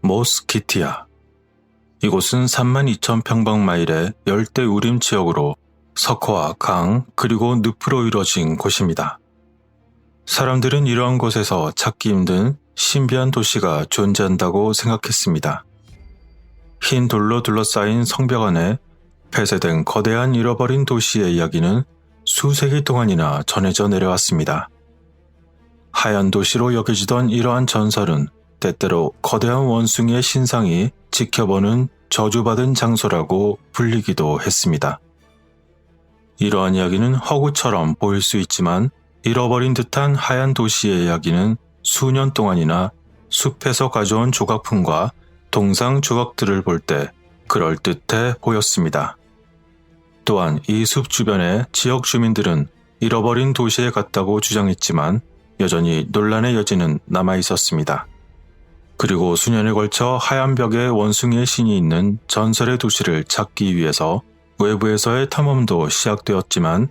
모스키티아. 이곳은 32,000평방마일의 열대우림 지역으로 석화와 강 그리고 늪으로 이루어진 곳입니다. 사람들은 이러한 곳에서 찾기 힘든 신비한 도시가 존재한다고 생각했습니다. 흰 돌로 둘러싸인 성벽 안에 폐쇄된 거대한 잃어버린 도시의 이야기는 수세기 동안이나 전해져 내려왔습니다. 하얀 도시로 여겨지던 이러한 전설은 때때로 거대한 원숭이의 신상이 지켜보는 저주받은 장소라고 불리기도 했습니다. 이러한 이야기는 허구처럼 보일 수 있지만 잃어버린 듯한 하얀 도시의 이야기는 수년 동안이나 숲에서 가져온 조각품과 동상 조각들을 볼 때 그럴듯해 보였습니다. 또한 이 숲 주변의 지역 주민들은 잃어버린 도시에 갔다고 주장했지만 여전히 논란의 여지는 남아 있었습니다. 그리고 수년에 걸쳐 하얀 벽에 원숭이의 신이 있는 전설의 도시를 찾기 위해서 외부에서의 탐험도 시작되었지만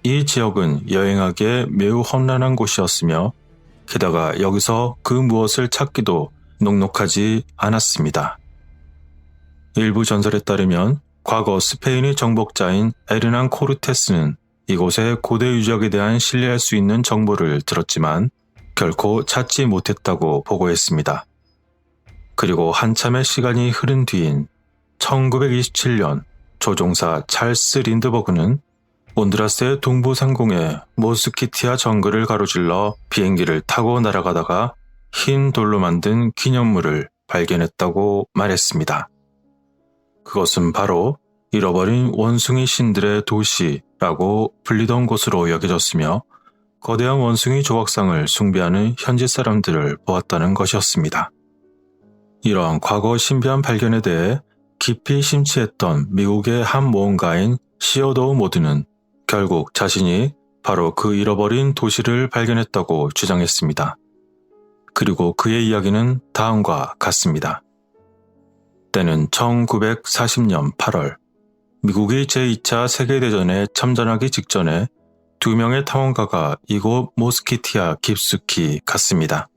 이 지역은 여행하기에 매우 험난한 곳이었으며 게다가 여기서 그 무엇을 찾기도 녹록하지 않았습니다. 일부 전설에 따르면 과거 스페인의 정복자인 에르난 코르테스는 이곳의 고대 유적에 대한 신뢰할 수 있는 정보를 들었지만 결코 찾지 못했다고 보고했습니다. 그리고 한참의 시간이 흐른 뒤인 1927년 조종사 찰스 린드버그는 온두라스의 동부 상공에 모스키티아 정글을 가로질러 비행기를 타고 날아가다가 흰 돌로 만든 기념물을 발견했다고 말했습니다. 그것은 바로 잃어버린 원숭이 신들의 도시라고 불리던 곳으로 여겨졌으며 거대한 원숭이 조각상을 숭배하는 현지 사람들을 보았다는 것이었습니다. 이러한 과거 신비한 발견에 대해 깊이 심취했던 미국의 한 모험가인 시어도우 모드는 결국 자신이 바로 그 잃어버린 도시를 발견했다고 주장했습니다. 그리고 그의 이야기는 다음과 같습니다. 때는 1940년 8월, 미국이 제2차 세계대전에 참전하기 직전에 2명의 탐험가가 이곳 모스키티아 깊숙이 갔습니다.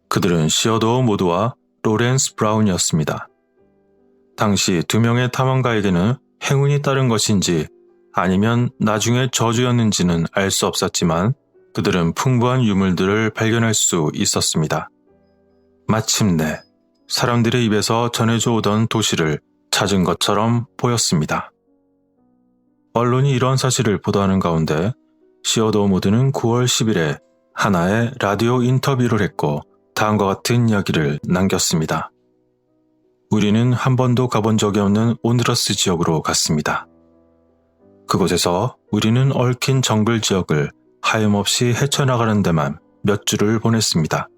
그들은 시어도우 모드와 로렌스 브라운이었습니다. 당시 2명의 탐험가에게는 행운이 따른 것인지 아니면 나중에 저주였는지는 알 수 없었지만 그들은 풍부한 유물들을 발견할 수 있었습니다. 마침내 사람들의 입에서 전해져 오던 도시를 찾은 것처럼 보였습니다. 언론이 이런 사실을 보도하는 가운데 시어도우 모드는 9월 10일에 하나의 라디오 인터뷰를 했고 다음과 같은 이야기를 남겼습니다. 우리는 한 번도 가본 적이 없는 온두라스 지역으로 갔습니다. 그곳에서 우리는 얽힌 정글 지역을 하염없이 헤쳐나가는 데만 몇 주를 보냈습니다.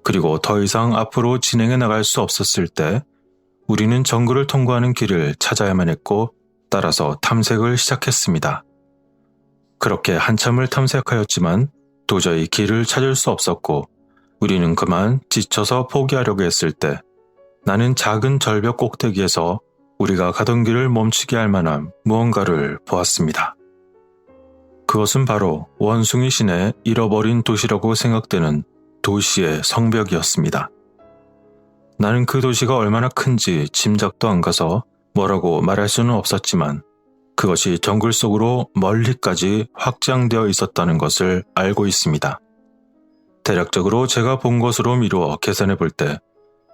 그리고 더 이상 앞으로 진행해 나갈 수 없었을 때 우리는 정글을 통과하는 길을 찾아야만 했고 따라서 탐색을 시작했습니다. 그렇게 한참을 탐색하였지만 도저히 길을 찾을 수 없었고 우리는 그만 지쳐서 포기하려고 했을 때 나는 작은 절벽 꼭대기에서 우리가 가던 길을 멈추게 할 만한 무언가를 보았습니다. 그것은 바로 원숭이 신의 잃어버린 도시라고 생각되는 도시의 성벽이었습니다. 나는 그 도시가 얼마나 큰지 짐작도 안 가서 뭐라고 말할 수는 없었지만 그것이 정글 속으로 멀리까지 확장되어 있었다는 것을 알고 있습니다. 대략적으로 제가 본 것으로 미루어 계산해 볼 때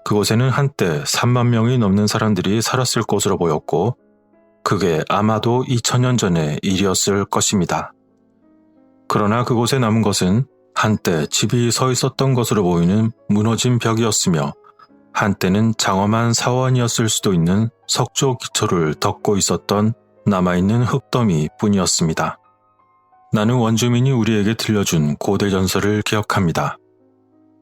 그곳에는 한때 3만 명이 넘는 사람들이 살았을 것으로 보였고 그게 아마도 2000년 전의 일이었을 것입니다. 그러나 그곳에 남은 것은 한때 집이 서 있었던 것으로 보이는 무너진 벽이었으며 한때는 장엄한 사원이었을 수도 있는 석조 기초를 덮고 있었던 남아있는 흙더미 뿐이었습니다. 나는 원주민이 우리에게 들려준 고대 전설을 기억합니다.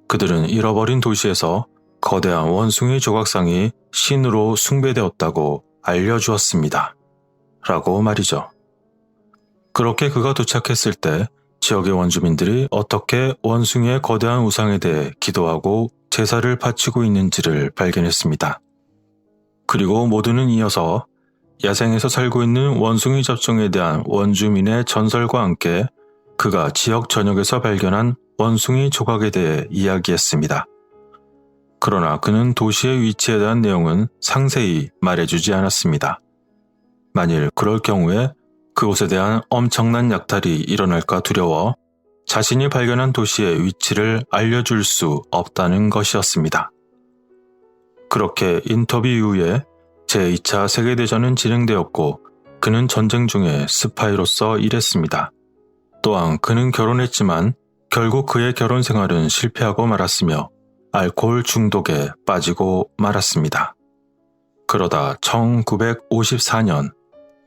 그들은 잃어버린 도시에서 거대한 원숭이 조각상이 신으로 숭배되었다고 알려주었습니다. 라고 말이죠. 그렇게 그가 도착했을 때 지역의 원주민들이 어떻게 원숭이의 거대한 우상에 대해 기도하고 제사를 바치고 있는지를 발견했습니다. 그리고 모두는 이어서 야생에서 살고 있는 원숭이 접종에 대한 원주민의 전설과 함께 그가 지역 전역에서 발견한 원숭이 조각에 대해 이야기했습니다. 그러나 그는 도시의 위치에 대한 내용은 상세히 말해주지 않았습니다. 만일 그럴 경우에 그곳에 대한 엄청난 약탈이 일어날까 두려워 자신이 발견한 도시의 위치를 알려줄 수 없다는 것이었습니다. 그렇게 인터뷰 이후에 제2차 세계대전은 진행되었고 그는 전쟁 중에 스파이로서 일했습니다. 또한 그는 결혼했지만 결국 그의 결혼 생활은 실패하고 말았으며 알코올 중독에 빠지고 말았습니다. 그러다 1954년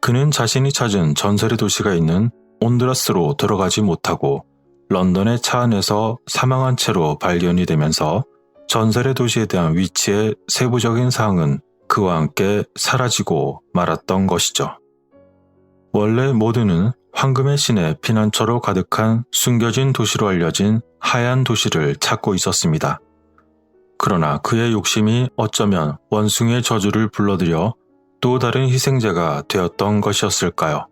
그는 자신이 찾은 전설의 도시가 있는 온두라스로 들어가지 못하고 런던의 차 안에서 사망한 채로 발견이 되면서 전설의 도시에 대한 위치의 세부적인 사항은 그와 함께 사라지고 말았던 것이죠. 원래 모두는 황금의 신의 피난처로 가득한 숨겨진 도시로 알려진 하얀 도시를 찾고 있었습니다. 그러나 그의 욕심이 어쩌면 원숭이의 저주를 불러들여 또 다른 희생자가 되었던 것이었을까요?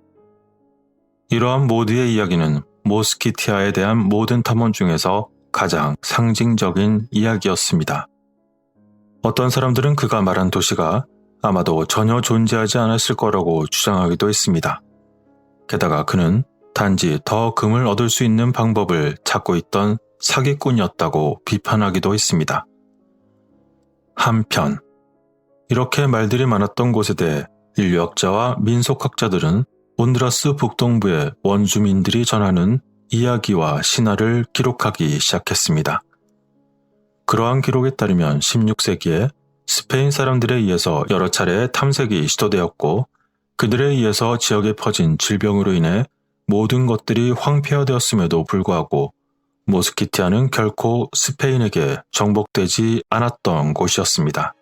이러한 모두의 이야기는 모스키티아에 대한 모든 탐험 중에서 가장 상징적인 이야기였습니다. 어떤 사람들은 그가 말한 도시가 아마도 전혀 존재하지 않았을 거라고 주장하기도 했습니다. 게다가 그는 단지 더 금을 얻을 수 있는 방법을 찾고 있던 사기꾼이었다고 비판하기도 했습니다. 한편 이렇게 말들이 많았던 곳에 대해 인류학자와 민속학자들은 온두라스 북동부의 원주민들이 전하는 이야기와 신화를 기록하기 시작했습니다. 그러한 기록에 따르면 16세기에 스페인 사람들에 의해서 여러 차례 탐색이 시도되었고 그들에 의해서 지역에 퍼진 질병으로 인해 모든 것들이 황폐화되었음에도 불구하고 모스키티아는 결코 스페인에게 정복되지 않았던 곳이었습니다.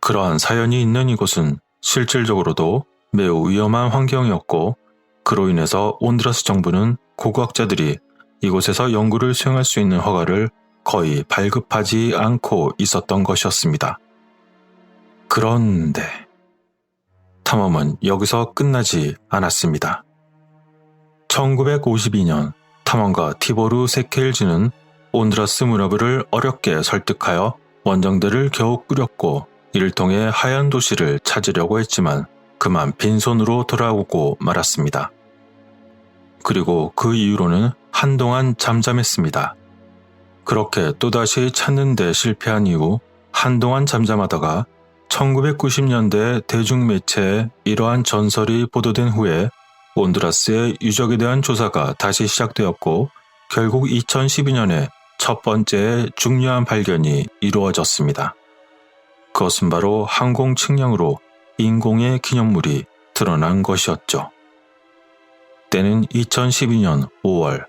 그러한 사연이 있는 이곳은 실질적으로도 매우 위험한 환경이었고 그로 인해서 온두라스 정부는 고고학자들이 이곳에서 연구를 수행할 수 있는 허가를 거의 발급하지 않고 있었던 것이었습니다. 그런데 탐험은 여기서 끝나지 않았습니다. 1952년 탐험가 티보르 세케일즈는 온두라스 문화부를 어렵게 설득하여 원정대를 겨우 꾸렸고 이를 통해 하얀 도시를 찾으려고 했지만 그만 빈손으로 돌아오고 말았습니다. 그리고 그 이후로는 한동안 잠잠했습니다. 그렇게 또다시 찾는 데 실패한 이후 한동안 잠잠하다가 1990년대 대중매체에 이러한 전설이 보도된 후에 온두라스의 유적에 대한 조사가 다시 시작되었고 결국 2012년에 첫 번째 중요한 발견이 이루어졌습니다. 그것은 바로 항공 측량으로 인공의 기념물이 드러난 것이었죠. 때는 2012년 5월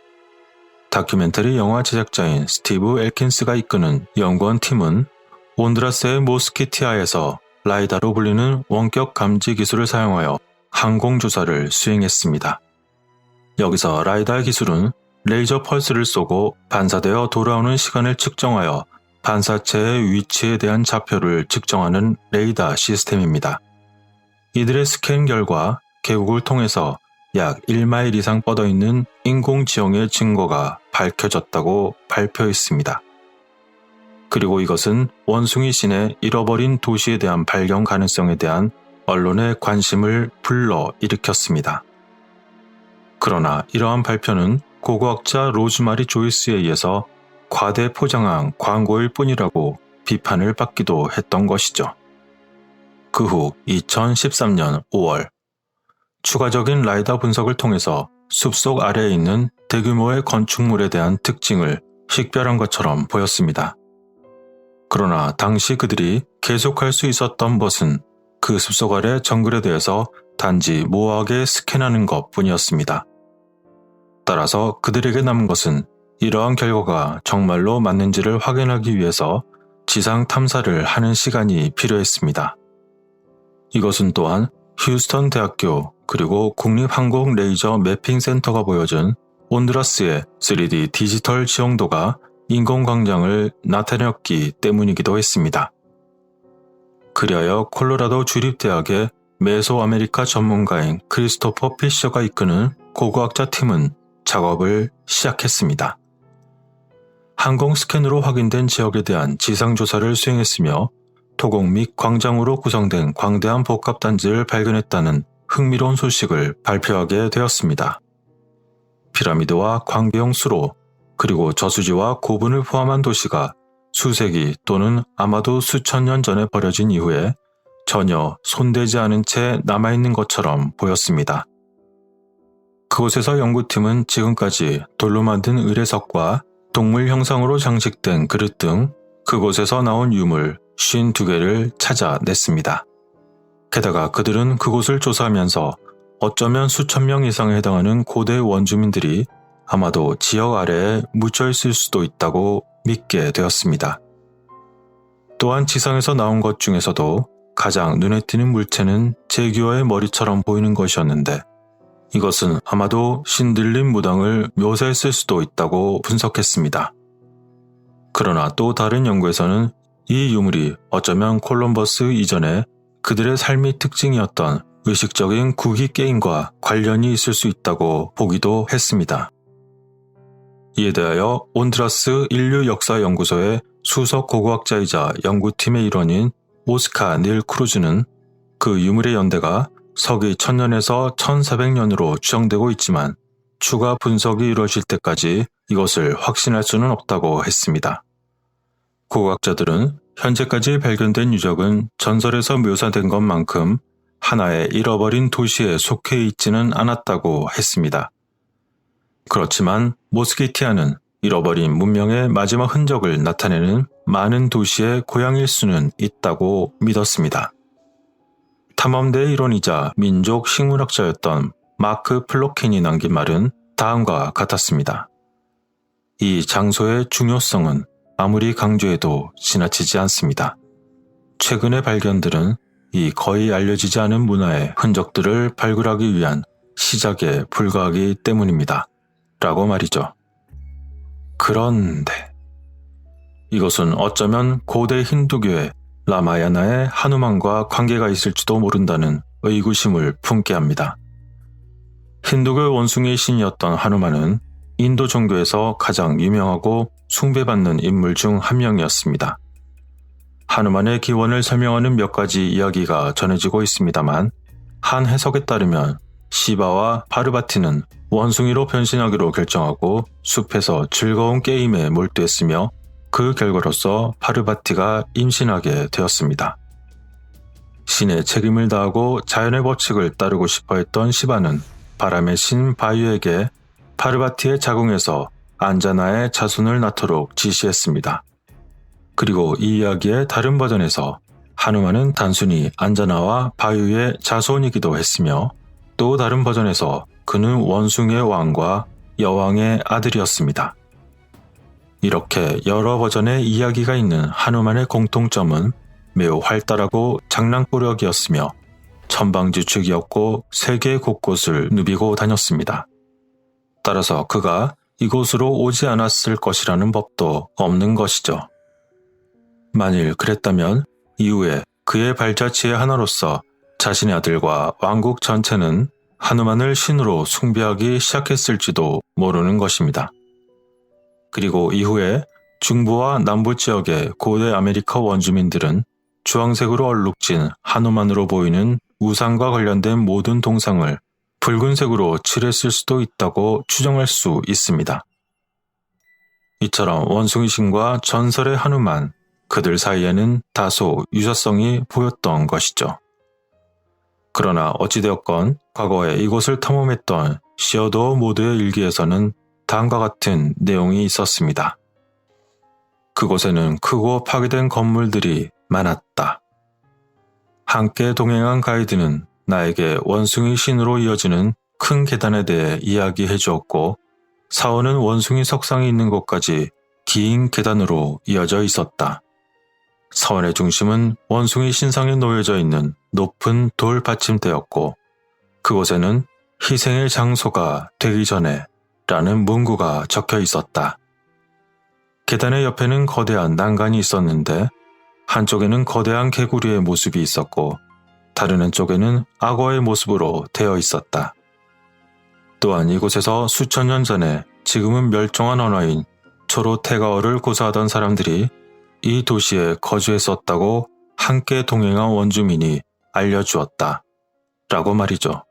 다큐멘터리 영화 제작자인 스티브 엘킨스가 이끄는 연구원팀은 온두라스의 모스키티아에서 라이다로 불리는 원격 감지 기술을 사용하여 항공조사를 수행했습니다. 여기서 라이다 기술은 레이저 펄스를 쏘고 반사되어 돌아오는 시간을 측정하여 반사체의 위치에 대한 좌표를 측정하는 레이더 시스템입니다. 이들의 스캔 결과 계곡을 통해서 약 1마일 이상 뻗어있는 인공지형의 증거가 밝혀졌다고 발표했습니다. 그리고 이것은 원숭이 신의 잃어버린 도시에 대한 발견 가능성에 대한 언론의 관심을 불러일으켰습니다. 그러나 이러한 발표는 고고학자 로즈마리 조이스에 의해서 과대 포장한 광고일 뿐이라고 비판을 받기도 했던 것이죠. 그 후 2013년 5월 추가적인 라이다 분석을 통해서 숲속 아래에 있는 대규모의 건축물에 대한 특징을 식별한 것처럼 보였습니다. 그러나 당시 그들이 계속할 수 있었던 것은 그 숲속 아래 정글에 대해서 단지 모호하게 스캔하는 것 뿐이었습니다. 따라서 그들에게 남은 것은 이러한 결과가 정말로 맞는지를 확인하기 위해서 지상 탐사를 하는 시간이 필요했습니다. 이것은 또한 휴스턴 대학교 그리고 국립항공 레이저 매핑 센터가 보여준 온두라스의 3D 디지털 지형도가 인공광장을 나타냈기 때문이기도 했습니다. 그리하여 콜로라도 주립대학의 메소아메리카 전문가인 크리스토퍼 피셔가 이끄는 고고학자 팀은 작업을 시작했습니다. 항공 스캔으로 확인된 지역에 대한 지상조사를 수행했으며 토공 및 광장으로 구성된 광대한 복합단지를 발견했다는 흥미로운 소식을 발표하게 되었습니다. 피라미드와 광배용 수로 그리고 저수지와 고분을 포함한 도시가 수세기 또는 아마도 수천 년 전에 버려진 이후에 전혀 손대지 않은 채 남아있는 것처럼 보였습니다. 그곳에서 연구팀은 지금까지 돌로 만든 의례석과 동물 형상으로 장식된 그릇 등 그곳에서 나온 유물 52개를 찾아냈습니다. 게다가 그들은 그곳을 조사하면서 어쩌면 수천 명 이상에 해당하는 고대 원주민들이 아마도 지역 아래에 묻혀 있을 수도 있다고 믿게 되었습니다. 또한 지상에서 나온 것 중에서도 가장 눈에 띄는 물체는 제규어의 머리처럼 보이는 것이었는데 이것은 아마도 신들림 무당을 묘사했을 수도 있다고 분석했습니다. 그러나 또 다른 연구에서는 이 유물이 어쩌면 콜럼버스 이전에 그들의 삶의 특징이었던 의식적인 구기 게임과 관련이 있을 수 있다고 보기도 했습니다. 이에 대하여 온드라스 인류역사연구소의 수석 고고학자이자 연구팀의 일원인 오스카 닐 크루즈는 그 유물의 연대가 서기 1000년에서 1400년으로 추정되고 있지만 추가 분석이 이루어질 때까지 이것을 확신할 수는 없다고 했습니다. 고고학자들은 현재까지 발견된 유적은 전설에서 묘사된 것만큼 하나의 잃어버린 도시에 속해 있지는 않았다고 했습니다. 그렇지만 모스키티아는 잃어버린 문명의 마지막 흔적을 나타내는 많은 도시의 고향일 수는 있다고 믿었습니다. 탐험대의 일원이자 민족 식물학자였던 마크 플로킨이 남긴 말은 다음과 같았습니다. 이 장소의 중요성은 아무리 강조해도 지나치지 않습니다. 최근의 발견들은 이 거의 알려지지 않은 문화의 흔적들을 발굴하기 위한 시작에 불과하기 때문입니다. 라고 말이죠. 그런데 이것은 어쩌면 고대 힌두교의 라마야나의 하누만과 관계가 있을지도 모른다는 의구심을 품게 합니다. 힌두교의 원숭이의 신이었던 하누만은 인도 종교에서 가장 유명하고 숭배받는 인물 중 한 명이었습니다. 하누만의 기원을 설명하는 몇 가지 이야기가 전해지고 있습니다만 한 해석에 따르면 시바와 파르바티는 원숭이로 변신하기로 결정하고 숲에서 즐거운 게임에 몰두했으며 그 결과로서 파르바티가 임신하게 되었습니다. 신의 책임을 다하고 자연의 법칙을 따르고 싶어 했던 시바는 바람의 신 바유에게 파르바티의 자궁에서 안자나의 자손을 낳도록 지시했습니다. 그리고 이 이야기의 다른 버전에서 하누만은 단순히 안자나와 바유의 자손이기도 했으며 또 다른 버전에서 그는 원숭이의 왕과 여왕의 아들이었습니다. 이렇게 여러 버전의 이야기가 있는 하누만의 공통점은 매우 활달하고 장난꾸러기였으며 천방지축이었고 세계 곳곳을 누비고 다녔습니다. 따라서 그가 이곳으로 오지 않았을 것이라는 법도 없는 것이죠. 만일 그랬다면 이후에 그의 발자취의 하나로서 자신의 아들과 왕국 전체는 하누만을 신으로 숭배하기 시작했을지도 모르는 것입니다. 그리고 이후에 중부와 남부 지역의 고대 아메리카 원주민들은 주황색으로 얼룩진 하누만으로 보이는 우상과 관련된 모든 동상을 붉은색으로 칠했을 수도 있다고 추정할 수 있습니다. 이처럼 원숭이신과 전설의 하누만, 그들 사이에는 다소 유사성이 보였던 것이죠. 그러나 어찌되었건 과거에 이곳을 탐험했던 시어도어 모드의 일기에서는 다음과 같은 내용이 있었습니다. 그곳에는 크고 파괴된 건물들이 많았다. 함께 동행한 가이드는 나에게 원숭이 신으로 이어지는 큰 계단에 대해 이야기해 주었고 사원은 원숭이 석상이 있는 곳까지 긴 계단으로 이어져 있었다. 사원의 중심은 원숭이 신상에 놓여져 있는 높은 돌 받침대였고 그곳에는 희생의 장소가 되기 전에 라는 문구가 적혀 있었다. 계단의 옆에는 거대한 난간이 있었는데 한쪽에는 거대한 개구리의 모습이 있었고 다른 한쪽에는 악어의 모습으로 되어 있었다. 또한 이곳에서 수천 년 전에 지금은 멸종한 언어인 초로테가어를 고사하던 사람들이 이 도시에 거주했었다고 함께 동행한 원주민이 알려주었다. 라고 말이죠.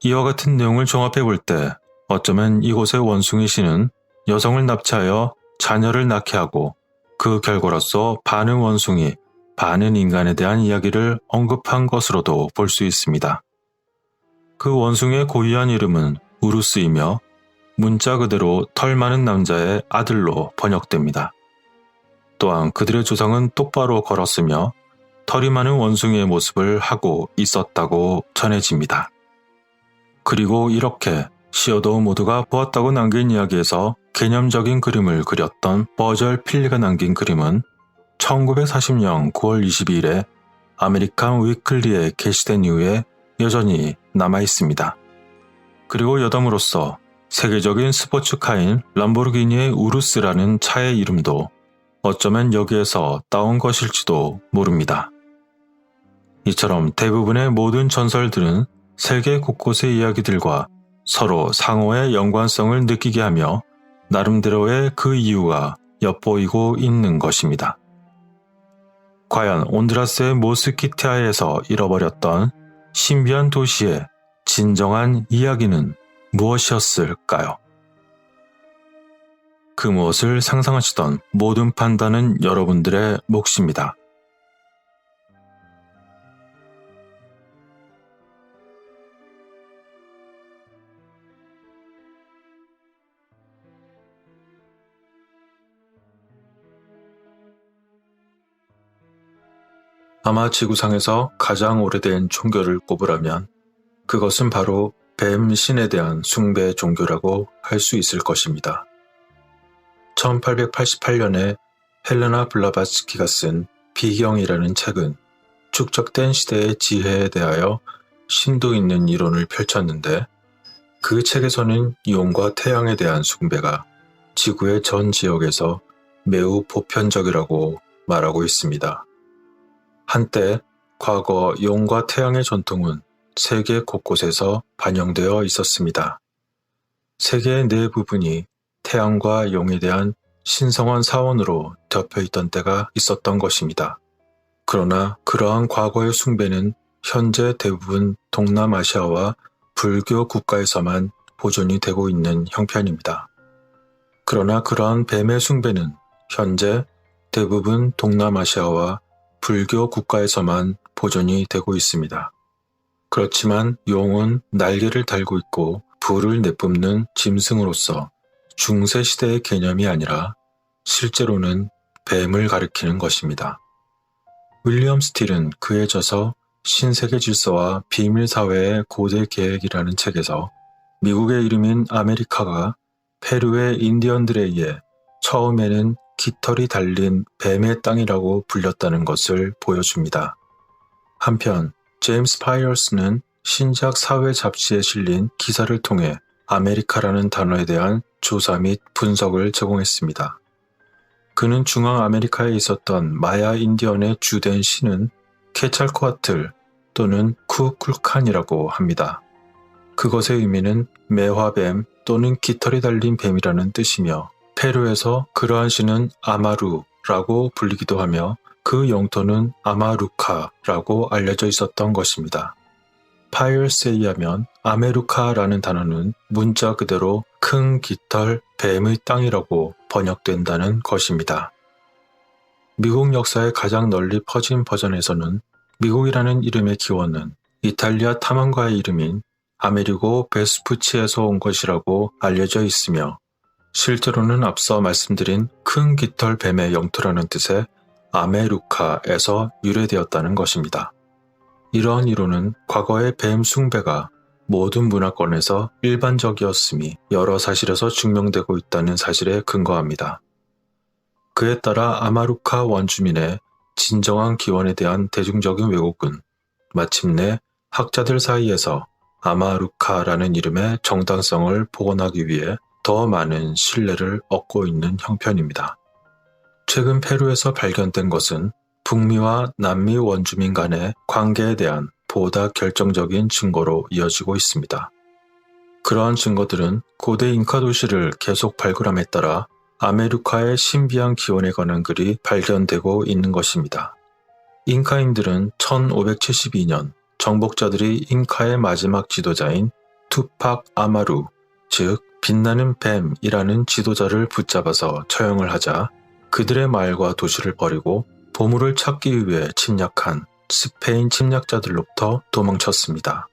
이와 같은 내용을 종합해 볼 때 어쩌면 이곳의 원숭이 씨는 여성을 납치하여 자녀를 낳게 하고 그 결과로서 반은 원숭이, 반은 인간에 대한 이야기를 언급한 것으로도 볼 수 있습니다. 그 원숭이의 고유한 이름은 우루스이며 문자 그대로 털 많은 남자의 아들로 번역됩니다. 또한 그들의 조상은 똑바로 걸었으며 털이 많은 원숭이의 모습을 하고 있었다고 전해집니다. 그리고 이렇게 시어도 모두가 보았다고 남긴 이야기에서 개념적인 그림을 그렸던 버절 필리가 남긴 그림은 1940년 9월 22일에 아메리칸 위클리에 게시된 이후에 여전히 남아있습니다. 그리고 여담으로서 세계적인 스포츠카인 람보르기니의 우루스라는 차의 이름도 어쩌면 여기에서 따온 것일지도 모릅니다. 이처럼 대부분의 모든 전설들은 세계 곳곳의 이야기들과 서로 상호의 연관성을 느끼게 하며 나름대로의 그 이유가 엿보이고 있는 것입니다. 과연 온두라스의 모스키티아에서 잃어버렸던 신비한 도시의 진정한 이야기는 무엇이었을까요? 그 무엇을 상상하시던 모든 판단은 여러분들의 몫입니다. 아마 지구상에서 가장 오래된 종교를 꼽으라면 그것은 바로 뱀신에 대한 숭배 종교라고 할 수 있을 것입니다. 1888년에 헬레나 블라바츠키가 쓴 비경이라는 책은 축적된 시대의 지혜에 대하여 심도 있는 이론을 펼쳤는데 그 책에서는 이온과 태양에 대한 숭배가 지구의 전 지역에서 매우 보편적이라고 말하고 있습니다. 한때 과거 이온과 태양의 전통은 세계 곳곳에서 반영되어 있었습니다. 세계의 네 부분이 태양과 용에 대한 신성한 사원으로 덮여있던 때가 있었던 것입니다. 그러나 그러한 과거의 숭배는 현재 대부분 동남아시아와 불교 국가에서만 보존이 되고 있는 형편입니다. 그러나 그러한 뱀의 숭배는 현재 대부분 동남아시아와 불교 국가에서만 보존이 되고 있습니다. 그렇지만 용은 날개를 달고 있고 불을 내뿜는 짐승으로서 중세시대의 개념이 아니라 실제로는 뱀을 가리키는 것입니다. 윌리엄 스틸은 그에 져서 신세계 질서와 비밀사회의 고대 계획이라는 책에서 미국의 이름인 아메리카가 페루의 인디언들에 의해 처음에는 깃털이 달린 뱀의 땅이라고 불렸다는 것을 보여줍니다. 한편 제임스 파이어스는 신작 사회 잡지에 실린 기사를 통해 아메리카라는 단어에 대한 조사 및 분석을 제공했습니다. 그는 중앙아메리카에 있었던 마야 인디언의 주된 신은 케찰코아틀 또는 쿠쿨칸이라고 합니다. 그것의 의미는 매화뱀 또는 깃털이 달린 뱀이라는 뜻이며 페루에서 그러한 신은 아마루라고 불리기도 하며 그 영토는 아마루카라고 알려져 있었던 것입니다. 파이어스에 의하면 아메루카라는 단어는 문자 그대로 큰 깃털 뱀의 땅이라고 번역된다는 것입니다. 미국 역사의 가장 널리 퍼진 버전에서는 미국이라는 이름의 기원은 이탈리아 탐험가의 이름인 아메리고 베스푸치에서 온 것이라고 알려져 있으며 실제로는 앞서 말씀드린 큰 깃털 뱀의 영토라는 뜻의 아메루카에서 유래되었다는 것입니다. 이러한 이론은 과거의 뱀 숭배가 모든 문화권에서 일반적이었음이 여러 사실에서 증명되고 있다는 사실에 근거합니다. 그에 따라 아마루카 원주민의 진정한 기원에 대한 대중적인 왜곡은 마침내 학자들 사이에서 아마루카라는 이름의 정당성을 복원하기 위해 더 많은 신뢰를 얻고 있는 형편입니다. 최근 페루에서 발견된 것은 북미와 남미 원주민 간의 관계에 대한 보다 결정적인 증거로 이어지고 있습니다. 그러한 증거들은 고대 잉카 도시를 계속 발굴함에 따라 아메리카의 신비한 기원에 관한 글이 발견되고 있는 것입니다. 잉카인들은 1572년 정복자들이 잉카의 마지막 지도자인 투팍 아마루, 즉 빛나는 뱀이라는 지도자를 붙잡아서 처형을 하자 그들의 마을과 도시를 버리고 보물을 찾기 위해 침략한 스페인 침략자들로부터 도망쳤습니다.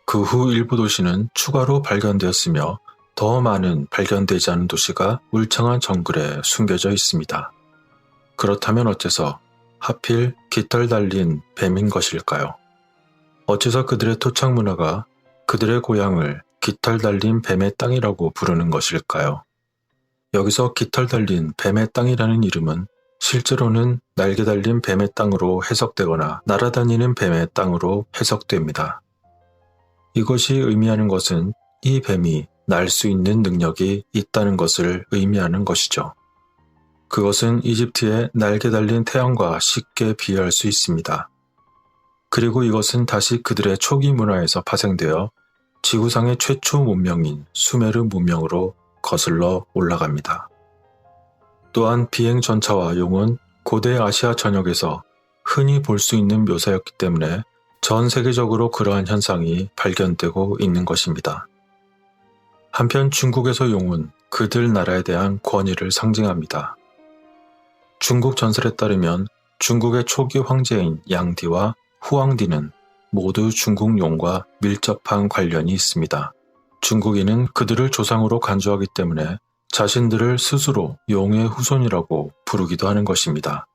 그 후 일부 도시는 추가로 발견되었으며 더 많은 발견되지 않은 도시가 울창한 정글에 숨겨져 있습니다. 그렇다면 어째서 하필 깃털 달린 뱀인 것일까요? 어째서 그들의 토착 문화가 그들의 고향을 깃털 달린 뱀의 땅이라고 부르는 것일까요? 여기서 깃털 달린 뱀의 땅이라는 이름은 실제로는 날개 달린 뱀의 땅으로 해석되거나 날아다니는 뱀의 땅으로 해석됩니다. 이것이 의미하는 것은 이 뱀이 날 수 있는 능력이 있다는 것을 의미하는 것이죠. 그것은 이집트의 날개 달린 태양과 쉽게 비유할 수 있습니다. 그리고 이것은 다시 그들의 초기 문화에서 파생되어 지구상의 최초 문명인 수메르 문명으로 거슬러 올라갑니다. 또한 비행 전차와 용은 고대 아시아 전역에서 흔히 볼 수 있는 묘사였기 때문에 전 세계적으로 그러한 현상이 발견되고 있는 것입니다. 한편 중국에서 용은 그들 나라에 대한 권위를 상징합니다. 중국 전설에 따르면 중국의 초기 황제인 양디와 후황디는 모두 중국 용과 밀접한 관련이 있습니다. 중국인은 그들을 조상으로 간주하기 때문에 자신들을 스스로 용의 후손이라고 부르기도 하는 것입니다.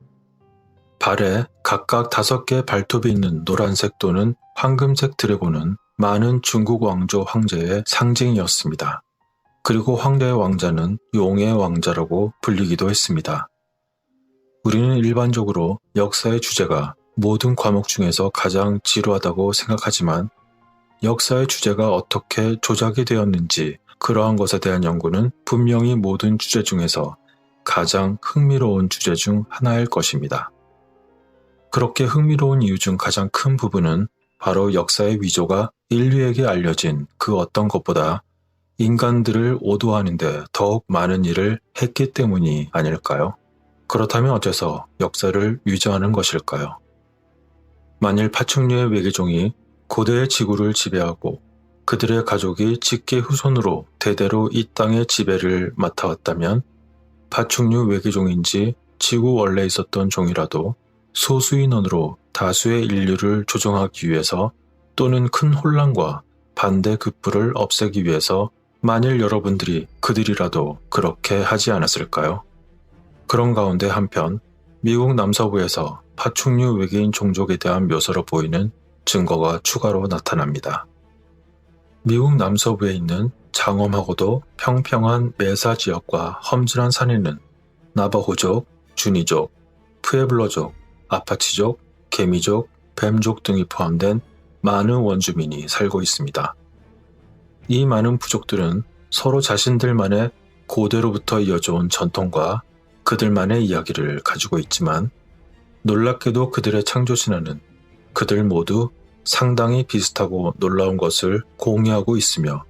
발에 각각 5개의 발톱이 있는 노란색 또는 황금색 드래곤은 많은 중국 왕조 황제의 상징이었습니다. 그리고 황제의 왕자는 용의 왕자라고 불리기도 했습니다. 우리는 일반적으로 역사의 주제가 모든 과목 중에서 가장 지루하다고 생각하지만 역사의 주제가 어떻게 조작이 되었는지 그러한 것에 대한 연구는 분명히 모든 주제 중에서 가장 흥미로운 주제 중 하나일 것입니다. 그렇게 흥미로운 이유 중 가장 큰 부분은 바로 역사의 위조가 인류에게 알려진 그 어떤 것보다 인간들을 오도하는 데 더욱 많은 일을 했기 때문이 아닐까요? 그렇다면 어째서 역사를 위조하는 것일까요? 만일 파충류의 외계종이 고대의 지구를 지배하고 그들의 가족이 직계 후손으로 대대로 이 땅의 지배를 맡아왔다면 파충류 외계종인지 지구 원래 있었던 종이라도 소수 인원으로 다수의 인류를 조종하기 위해서 또는 큰 혼란과 반대 급부를 없애기 위해서 만일 여러분들이 그들이라도 그렇게 하지 않았을까요? 그런 가운데 한편 미국 남서부에서 파충류 외계인 종족에 대한 묘사로 보이는 증거가 추가로 나타납니다. 미국 남서부에 있는 장엄하고도 평평한 메사 지역과 험준한 산에는 나바호족, 주니족, 푸에블로족, 아파치족, 개미족, 뱀족 등이 포함된 많은 원주민이 살고 있습니다. 이 많은 부족들은 서로 자신들만의 고대로부터 이어져온 전통과 그들만의 이야기를 가지고 있지만 놀랍게도 그들의 창조 신화는 그들 모두 상당히 비슷하고 놀라운 것을 공유하고 있으며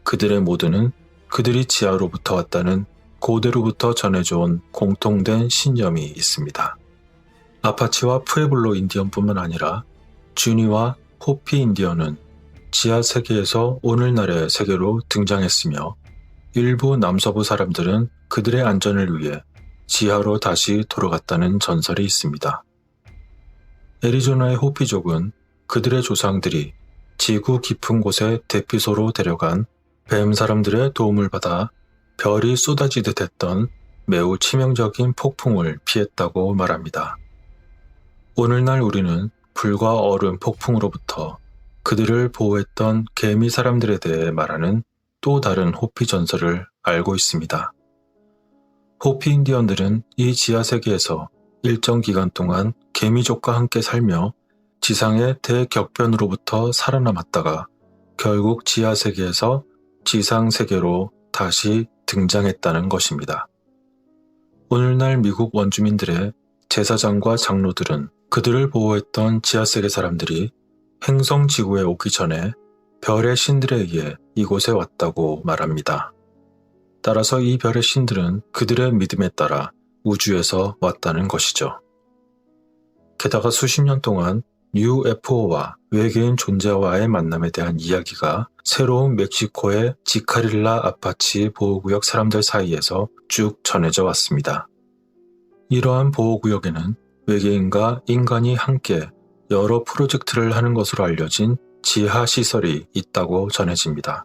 그들의 모두는 그들이 지하로부터 왔다는 고대로부터 전해져온 공통된 신념이 있습니다. 아파치와 푸에블로 인디언뿐만 아니라 주니와 호피 인디언은 지하 세계에서 오늘날의 세계로 등장했으며 일부 남서부 사람들은 그들의 안전을 위해 지하로 다시 돌아갔다는 전설이 있습니다. 애리조나의 호피족은 그들의 조상들이 지구 깊은 곳에 대피소로 데려간 뱀 사람들의 도움을 받아 별이 쏟아지듯 했던 매우 치명적인 폭풍을 피했다고 말합니다. 오늘날 우리는 불과 얼음 폭풍으로부터 그들을 보호했던 개미 사람들에 대해 말하는 또 다른 호피 전설을 알고 있습니다. 호피 인디언들은 이 지하 세계에서 일정 기간 동안 개미족과 함께 살며 지상의 대격변으로부터 살아남았다가 결국 지하 세계에서 지상 세계로 다시 등장했다는 것입니다. 오늘날 미국 원주민들의 제사장과 장로들은 그들을 보호했던 지하세계 사람들이 행성 지구에 오기 전에 별의 신들에 의해 이곳에 왔다고 말합니다. 따라서 이 별의 신들은 그들의 믿음에 따라 우주에서 왔다는 것이죠. 게다가 수십 년 동안 UFO와 외계인 존재와의 만남에 대한 이야기가 새로운 멕시코의 지카릴라 아파치 보호구역 사람들 사이에서 쭉 전해져 왔습니다. 이러한 보호구역에는 외계인과 인간이 함께 여러 프로젝트를 하는 것으로 알려진 지하시설이 있다고 전해집니다.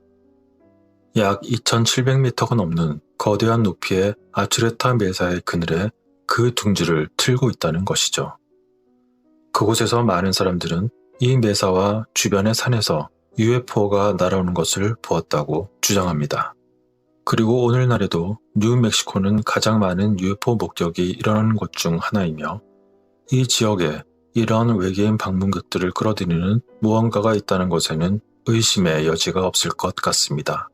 약 2,700m가 넘는 거대한 높이의 아츄레타 메사의 그늘에 그 둥지를 틀고 있다는 것이죠. 그곳에서 많은 사람들은 이 메사와 주변의 산에서 UFO가 날아오는 것을 보았다고 주장합니다. 그리고 오늘날에도 뉴멕시코는 가장 많은 UFO 목격이 일어나는 곳 중 하나이며 이 지역에 이러한 외계인 방문객들을 끌어들이는 무언가가 있다는 것에는 의심의 여지가 없을 것 같습니다.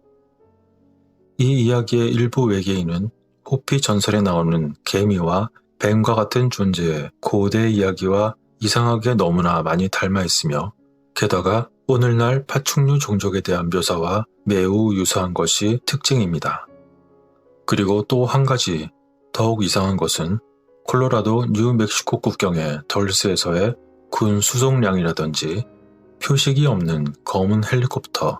이 이야기의 일부 외계인은 호피 전설에 나오는 개미와 뱀과 같은 존재의 고대 이야기와 이상하게 너무나 많이 닮아 있으며 게다가 오늘날 파충류 종족에 대한 묘사와 매우 유사한 것이 특징입니다. 그리고 또 한 가지 더욱 이상한 것은 콜로라도 뉴멕시코 국경의 덜스에서의 군 수송량이라든지 표식이 없는 검은 헬리콥터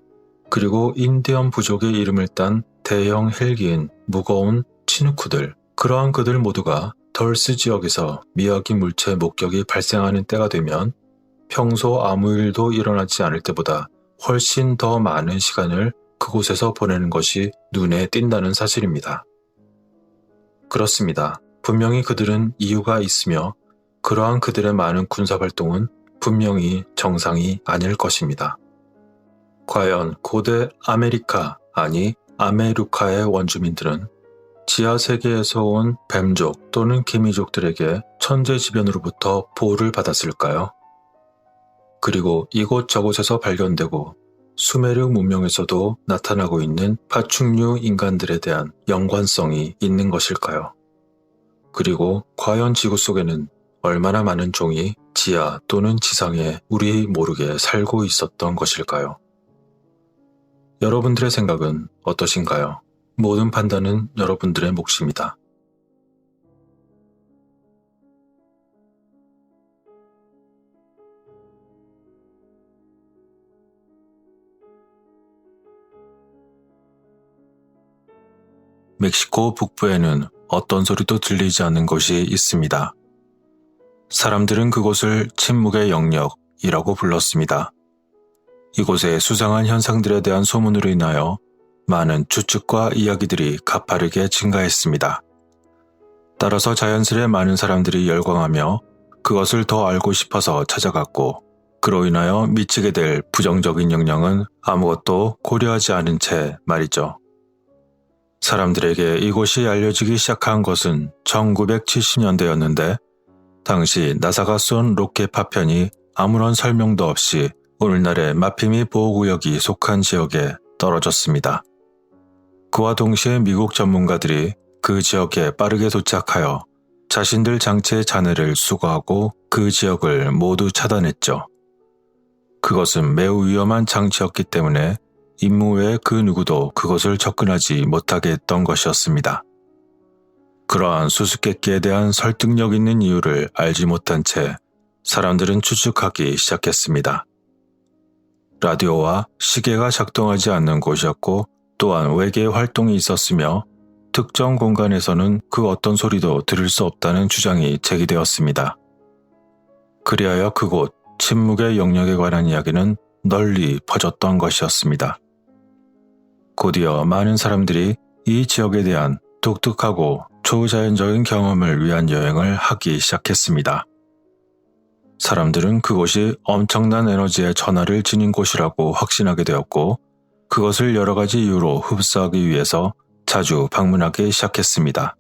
그리고 인디언 부족의 이름을 딴 대형 헬기인 무거운 치누크들 그러한 그들 모두가 덜스 지역에서 미확인 물체 목격이 발생하는 때가 되면 평소 아무 일도 일어나지 않을 때보다 훨씬 더 많은 시간을 그곳에서 보내는 것이 눈에 띈다는 사실입니다. 그렇습니다. 분명히 그들은 이유가 있으며 그러한 그들의 많은 군사활동은 분명히 정상이 아닐 것입니다. 과연 고대 아메리카 아니 아메루카의 원주민들은 지하세계에서 온 뱀족 또는 개미족들에게 천재지변으로부터 보호를 받았을까요? 그리고 이곳저곳에서 발견되고 수메르 문명에서도 나타나고 있는 파충류 인간들에 대한 연관성이 있는 것일까요? 그리고 과연 지구 속에는 얼마나 많은 종이 지하 또는 지상에 우리 모르게 살고 있었던 것일까요? 여러분들의 생각은 어떠신가요? 모든 판단은 여러분들의 몫입니다. 멕시코 북부에는 어떤 소리도 들리지 않는 곳이 있습니다. 사람들은 그곳을 침묵의 영역이라고 불렀습니다. 이곳의 수상한 현상들에 대한 소문으로 인하여 많은 추측과 이야기들이 가파르게 증가했습니다. 따라서 자연스레 많은 사람들이 열광하며 그것을 더 알고 싶어서 찾아갔고 그로 인하여 미치게 될 부정적인 영향은 아무것도 고려하지 않은 채 말이죠. 사람들에게 이곳이 알려지기 시작한 것은 1970년대였는데 당시 나사가 쏜 로켓 파편이 아무런 설명도 없이 오늘날의 마피미 보호구역이 속한 지역에 떨어졌습니다. 그와 동시에 미국 전문가들이 그 지역에 빠르게 도착하여 자신들 장치의 잔해를 수거하고 그 지역을 모두 차단했죠. 그것은 매우 위험한 장치였기 때문에 임무 외에 그 누구도 그것을 접근하지 못하게 했던 것이었습니다. 그러한 수수께끼에 대한 설득력 있는 이유를 알지 못한 채 사람들은 추측하기 시작했습니다. 라디오와 시계가 작동하지 않는 곳이었고 또한 외계 활동이 있었으며 특정 공간에서는 그 어떤 소리도 들을 수 없다는 주장이 제기되었습니다. 그리하여 그곳 침묵의 영역에 관한 이야기는 널리 퍼졌던 것이었습니다. 곧이어 많은 사람들이 이 지역에 대한 독특하고 초자연적인 경험을 위한 여행을 하기 시작했습니다. 사람들은 그곳이 엄청난 에너지의 전하를 지닌 곳이라고 확신하게 되었고 그것을 여러 가지 이유로 흡수하기 위해서 자주 방문하기 시작했습니다.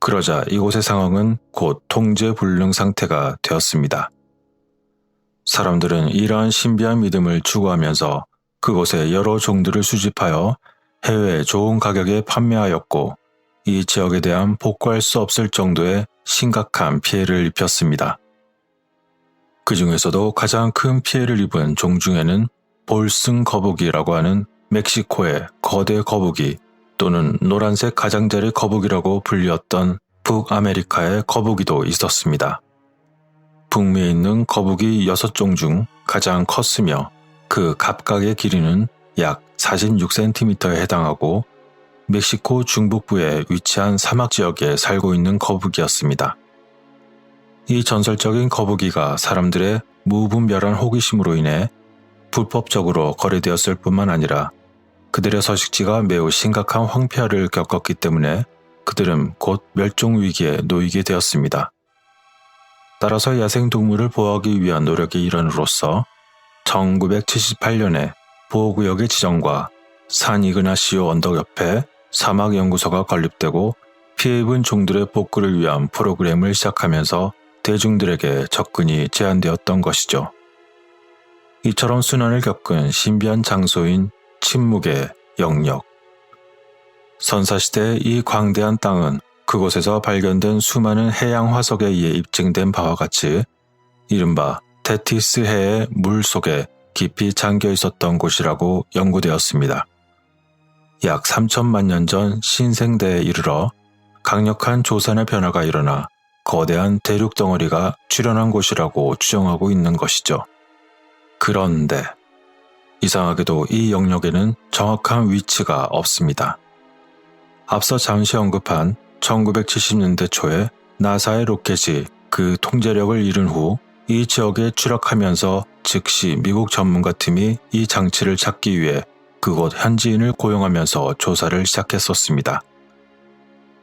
그러자 이곳의 상황은 곧 통제불능 상태가 되었습니다. 사람들은 이러한 신비한 믿음을 추구하면서 그곳에 여러 종들을 수집하여 해외에 좋은 가격에 판매하였고 이 지역에 대한 복구할 수 없을 정도의 심각한 피해를 입혔습니다. 그 중에서도 가장 큰 피해를 입은 종 중에는 볼승 거북이라고 하는 멕시코의 거대 거북이 또는 노란색 가장자리 거북이라고 불리었던 북아메리카의 거북이도 있었습니다. 북미에 있는 거북이 6종 중 가장 컸으며 그 각각의 길이는 약 46cm에 해당하고 멕시코 중북부에 위치한 사막 지역에 살고 있는 거북이였습니다. 이 전설적인 거북이가 사람들의 무분별한 호기심으로 인해 불법적으로 거래되었을 뿐만 아니라 그들의 서식지가 매우 심각한 황폐화를 겪었기 때문에 그들은 곧 멸종 위기에 놓이게 되었습니다. 따라서 야생동물을 보호하기 위한 노력의 일환으로서 1978년에 보호구역의 지정과 산 이그나시오 언덕 옆에 사막연구소가 건립되고 피해 입은 종들의 복구를 위한 프로그램을 시작하면서 대중들에게 접근이 제한되었던 것이죠. 이처럼 순환을 겪은 신비한 장소인 침묵의 영역. 선사시대의 이 광대한 땅은 그곳에서 발견된 수많은 해양 화석에 의해 입증된 바와 같이 이른바 테티스 해의 물 속에 깊이 잠겨 있었던 곳이라고 연구되었습니다. 약 3천만 년 전 신생대에 이르러 강력한 조산의 변화가 일어나 거대한 대륙 덩어리가 출현한 곳이라고 추정하고 있는 것이죠. 그런데 이상하게도 이 영역에는 정확한 위치가 없습니다. 앞서 잠시 언급한 1970년대 초에 나사의 로켓이 그 통제력을 잃은 후 이 지역에 추락하면서 즉시 미국 전문가팀이 이 장치를 찾기 위해 그곳 현지인을 고용하면서 조사를 시작했었습니다.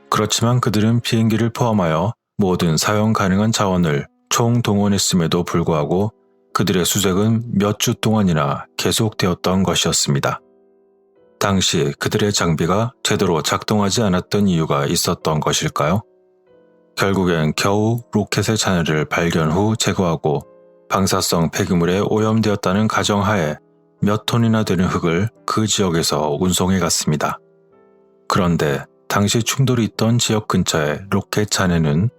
그렇지만 그들은 비행기를 포함하여 모든 사용 가능한 자원을 총동원했음에도 불구하고 그들의 수색은 몇 주 동안이나 계속되었던 것이었습니다. 당시 그들의 장비가 제대로 작동하지 않았던 이유가 있었던 것일까요? 결국엔 겨우 로켓의 잔해를 발견 후 제거하고 방사성 폐기물에 오염되었다는 가정하에 몇 톤이나 되는 흙을 그 지역에서 운송해 갔습니다. 그런데 당시 충돌이 있던 지역 근처의 로켓 잔해는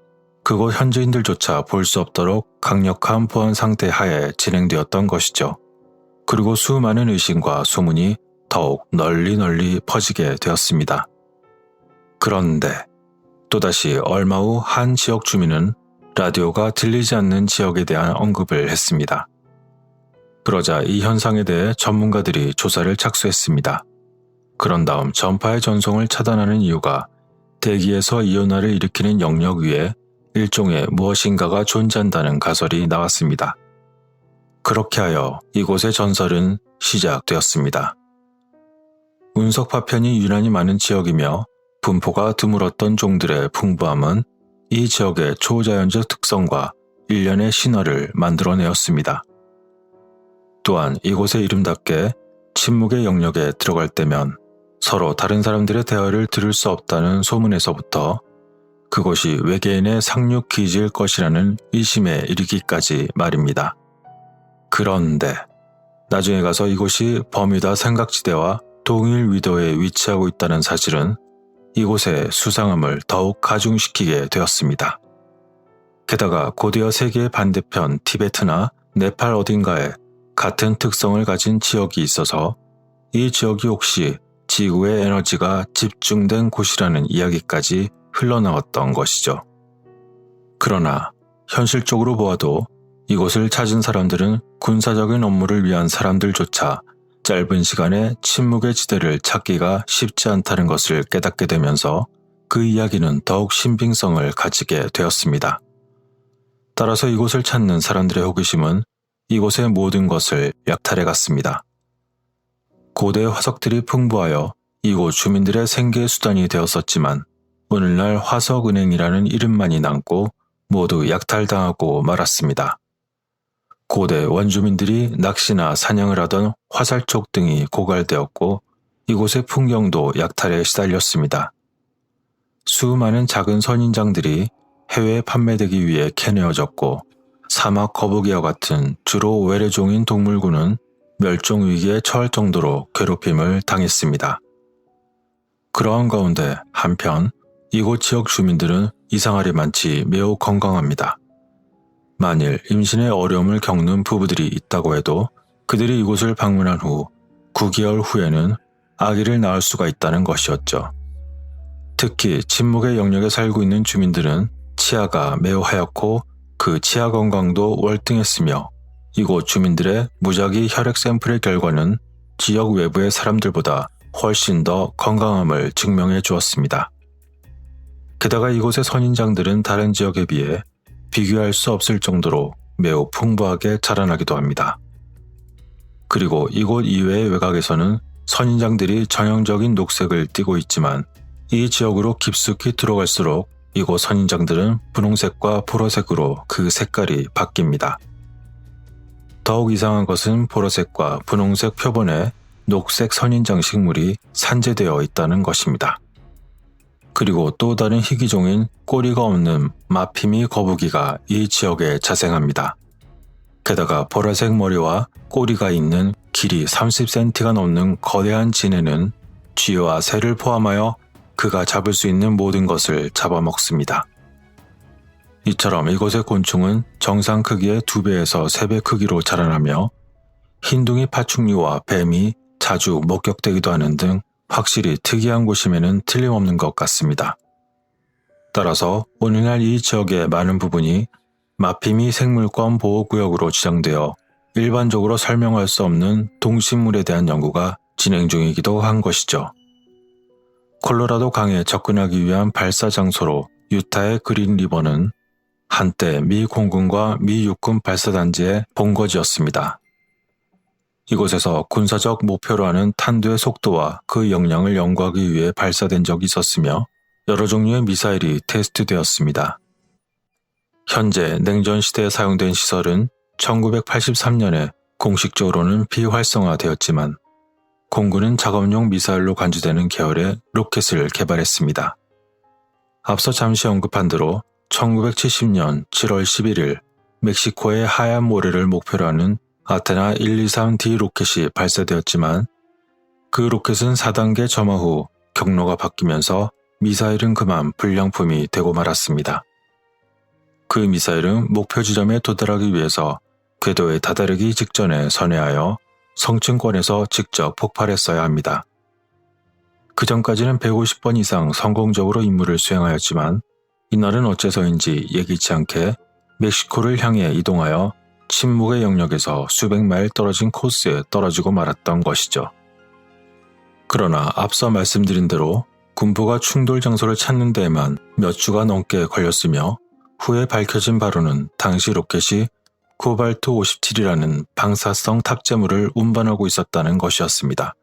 그곳 현지인들조차 볼 수 없도록 강력한 보안 상태 하에 진행되었던 것이죠. 그리고 수많은 의심과 소문이 더욱 널리 퍼지게 되었습니다. 그런데 또다시 얼마 후 한 지역 주민은 라디오가 들리지 않는 지역에 대한 언급을 했습니다. 그러자 이 현상에 대해 전문가들이 조사를 착수했습니다. 그런 다음 전파의 전송을 차단하는 이유가 대기에서 이온화를 일으키는 영역 위에 일종의 무엇인가가 존재한다는 가설이 나왔습니다. 그렇게 하여 이곳의 전설은 시작되었습니다. 운석 파편이 유난히 많은 지역이며 분포가 드물었던 종들의 풍부함은 이 지역의 초자연적 특성과 일련의 신화를 만들어내었습니다. 또한 이곳의 이름답게 침묵의 영역에 들어갈 때면 서로 다른 사람들의 대화를 들을 수 없다는 소문에서부터 그곳이 외계인의 상륙 기지일 것이라는 의심에 이르기까지 말입니다. 그런데 나중에 가서 이곳이 버뮤다 삼각지대와 동일 위도에 위치하고 있다는 사실은 이곳의 수상함을 더욱 가중시키게 되었습니다. 게다가 곧이어 세계의 반대편 티베트나 네팔 어딘가에 같은 특성을 가진 지역이 있어서 이 지역이 혹시 지구의 에너지가 집중된 곳이라는 이야기까지 흘러나왔던 것이죠. 그러나 현실적으로 보아도 이곳을 찾은 사람들은 군사적인 업무를 위한 사람들조차 짧은 시간에 침묵의 지대를 찾기가 쉽지 않다는 것을 깨닫게 되면서 그 이야기는 더욱 신빙성을 가지게 되었습니다. 따라서 이곳을 찾는 사람들의 호기심은 이곳의 모든 것을 약탈해 갔습니다. 고대 화석들이 풍부하여 이곳 주민들의 생계 수단이 되었었지만 오늘날 화석은행이라는 이름만이 남고 모두 약탈당하고 말았습니다. 고대 원주민들이 낚시나 사냥을 하던 화살촉 등이 고갈되었고 이곳의 풍경도 약탈에 시달렸습니다. 수많은 작은 선인장들이 해외에 판매되기 위해 캐내어졌고 사막 거북이와 같은 주로 외래종인 동물군은 멸종 위기에 처할 정도로 괴롭힘을 당했습니다. 그러한 가운데 한편 이곳 지역 주민들은 이상하리만치 매우 건강합니다. 만일 임신에 어려움을 겪는 부부들이 있다고 해도 그들이 이곳을 방문한 후 9개월 후에는 아기를 낳을 수가 있다는 것이었죠. 특히 침묵의 영역에 살고 있는 주민들은 치아가 매우 하얗고 그 치아 건강도 월등했으며 이곳 주민들의 무작위 혈액 샘플의 결과는 지역 외부의 사람들보다 훨씬 더 건강함을 증명해 주었습니다. 게다가 이곳의 선인장들은 다른 지역에 비해 비교할 수 없을 정도로 매우 풍부하게 자라나기도 합니다. 그리고 이곳 이외의 외곽에서는 선인장들이 전형적인 녹색을 띠고 있지만 이 지역으로 깊숙이 들어갈수록 이곳 선인장들은 분홍색과 보라색으로 그 색깔이 바뀝니다. 더욱 이상한 것은 보라색과 분홍색 표본에 녹색 선인장 식물이 산재되어 있다는 것입니다. 그리고 또 다른 희귀종인 꼬리가 없는 마피미 거북이가 이 지역에 자생합니다. 게다가 보라색 머리와 꼬리가 있는 길이 30cm가 넘는 거대한 지네는 쥐와 새를 포함하여 그가 잡을 수 있는 모든 것을 잡아먹습니다. 이처럼 이곳의 곤충은 정상 크기의 2배에서 3배 크기로 자라나며 흰둥이 파충류와 뱀이 자주 목격되기도 하는 등 확실히 특이한 곳임에는 틀림없는 것 같습니다. 따라서 오늘날 이 지역의 많은 부분이 마피미 생물권 보호구역으로 지정되어 일반적으로 설명할 수 없는 동식물에 대한 연구가 진행 중이기도 한 것이죠. 콜로라도 강에 접근하기 위한 발사 장소로 유타의 그린 리버는 한때 미 공군과 미 육군 발사단지의 본거지였습니다. 이곳에서 군사적 목표로 하는 탄두의 속도와 그 역량을 연구하기 위해 발사된 적이 있었으며 여러 종류의 미사일이 테스트되었습니다. 현재 냉전시대에 사용된 시설은 1983년에 공식적으로는 비활성화되었지만 공군은 작업용 미사일로 간주되는 계열의 로켓을 개발했습니다. 앞서 잠시 언급한 대로 1970년 7월 11일 멕시코의 하얀 모래를 목표로 하는 아테나 123D 로켓이 발사되었지만 그 로켓은 4단계 점화 후 경로가 바뀌면서 미사일은 그만 불량품이 되고 말았습니다. 그 미사일은 목표 지점에 도달하기 위해서 궤도에 다다르기 직전에 선회하여 성층권에서 직접 폭발했어야 합니다. 그 전까지는 150번 이상 성공적으로 임무를 수행하였지만 이날은 어째서인지 예기치 않게 멕시코를 향해 이동하여 침묵의 영역에서 수백 마일 떨어진 코스에 떨어지고 말았던 것이죠. 그러나 앞서 말씀드린 대로 군부가 충돌 장소를 찾는 데에만 몇 주가 넘게 걸렸으며 후에 밝혀진 바로는 당시 로켓이 코발트 57이라는 방사성 탑재물을 운반하고 있었다는 것이었습니다.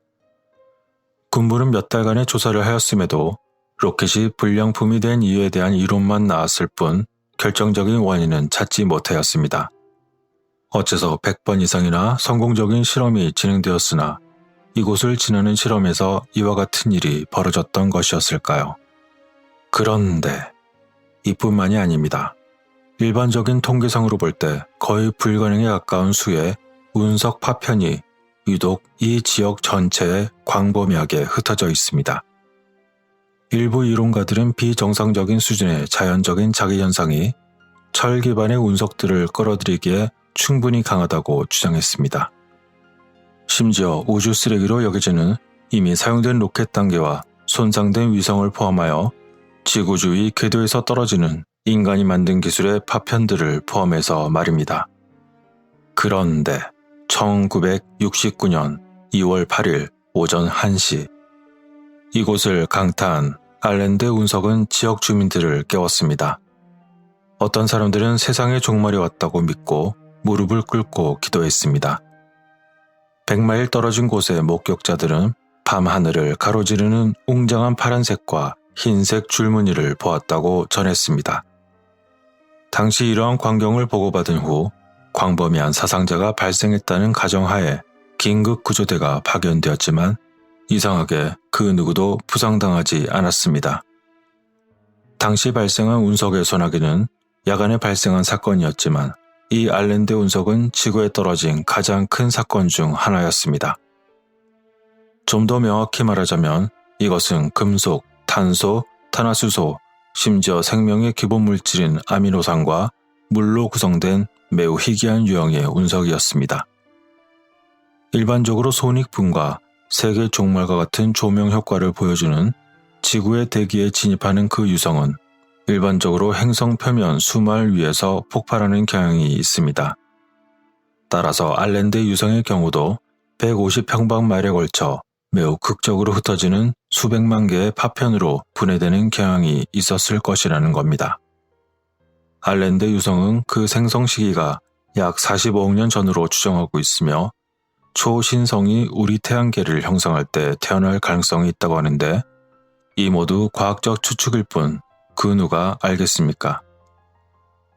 군부는 몇 달간의 조사를 하였음에도 로켓이 불량품이 된 이유에 대한 이론만 나왔을 뿐 결정적인 원인은 찾지 못하였습니다. 어째서 100번 이상이나 성공적인 실험이 진행되었으나 이곳을 지나는 실험에서 이와 같은 일이 벌어졌던 것이었을까요? 그런데 이뿐만이 아닙니다. 일반적인 통계상으로 볼 때 거의 불가능에 가까운 수의 운석 파편이 유독 이 지역 전체에 광범위하게 흩어져 있습니다. 일부 이론가들은 비정상적인 수준의 자연적인 자기현상이 철 기반의 운석들을 끌어들이기에 충분히 강하다고 주장했습니다. 심지어 우주 쓰레기로 여겨지는 이미 사용된 로켓 단계와 손상된 위성을 포함하여 지구 주위 궤도에서 떨어지는 인간이 만든 기술의 파편들을 포함해서 말입니다. 그런데 1969년 2월 8일 오전 1시 이곳을 강타한 알렌데 운석은 지역 주민들을 깨웠습니다. 어떤 사람들은 세상의 종말이 왔다고 믿고 무릎을 꿇고 기도했습니다. 100마일 떨어진 곳의 목격자들은 밤하늘을 가로지르는 웅장한 파란색과 흰색 줄무늬를 보았다고 전했습니다. 당시 이러한 광경을 보고받은 후 광범위한 사상자가 발생했다는 가정하에 긴급 구조대가 파견되었지만 이상하게 그 누구도 부상당하지 않았습니다. 당시 발생한 운석의 소나기는 야간에 발생한 사건이었지만 이 알렌데 운석은 지구에 떨어진 가장 큰 사건 중 하나였습니다. 좀 더 명확히 말하자면 이것은 금속, 탄소, 탄화수소, 심지어 생명의 기본 물질인 아미노산과 물로 구성된 매우 희귀한 유형의 운석이었습니다. 일반적으로 손익분과 세계 종말과 같은 조명 효과를 보여주는 지구의 대기에 진입하는 그 유성은 일반적으로 행성 표면 수마일 위에서 폭발하는 경향이 있습니다. 따라서 알렌드 유성의 경우도 150평방마일에 걸쳐 매우 극적으로 흩어지는 수백만 개의 파편으로 분해되는 경향이 있었을 것이라는 겁니다. 알렌드 유성은 그 생성 시기가 약 45억 년 전으로 추정하고 있으며 초신성이 우리 태양계를 형성할 때 태어날 가능성이 있다고 하는데 이 모두 과학적 추측일 뿐 그 누가 알겠습니까?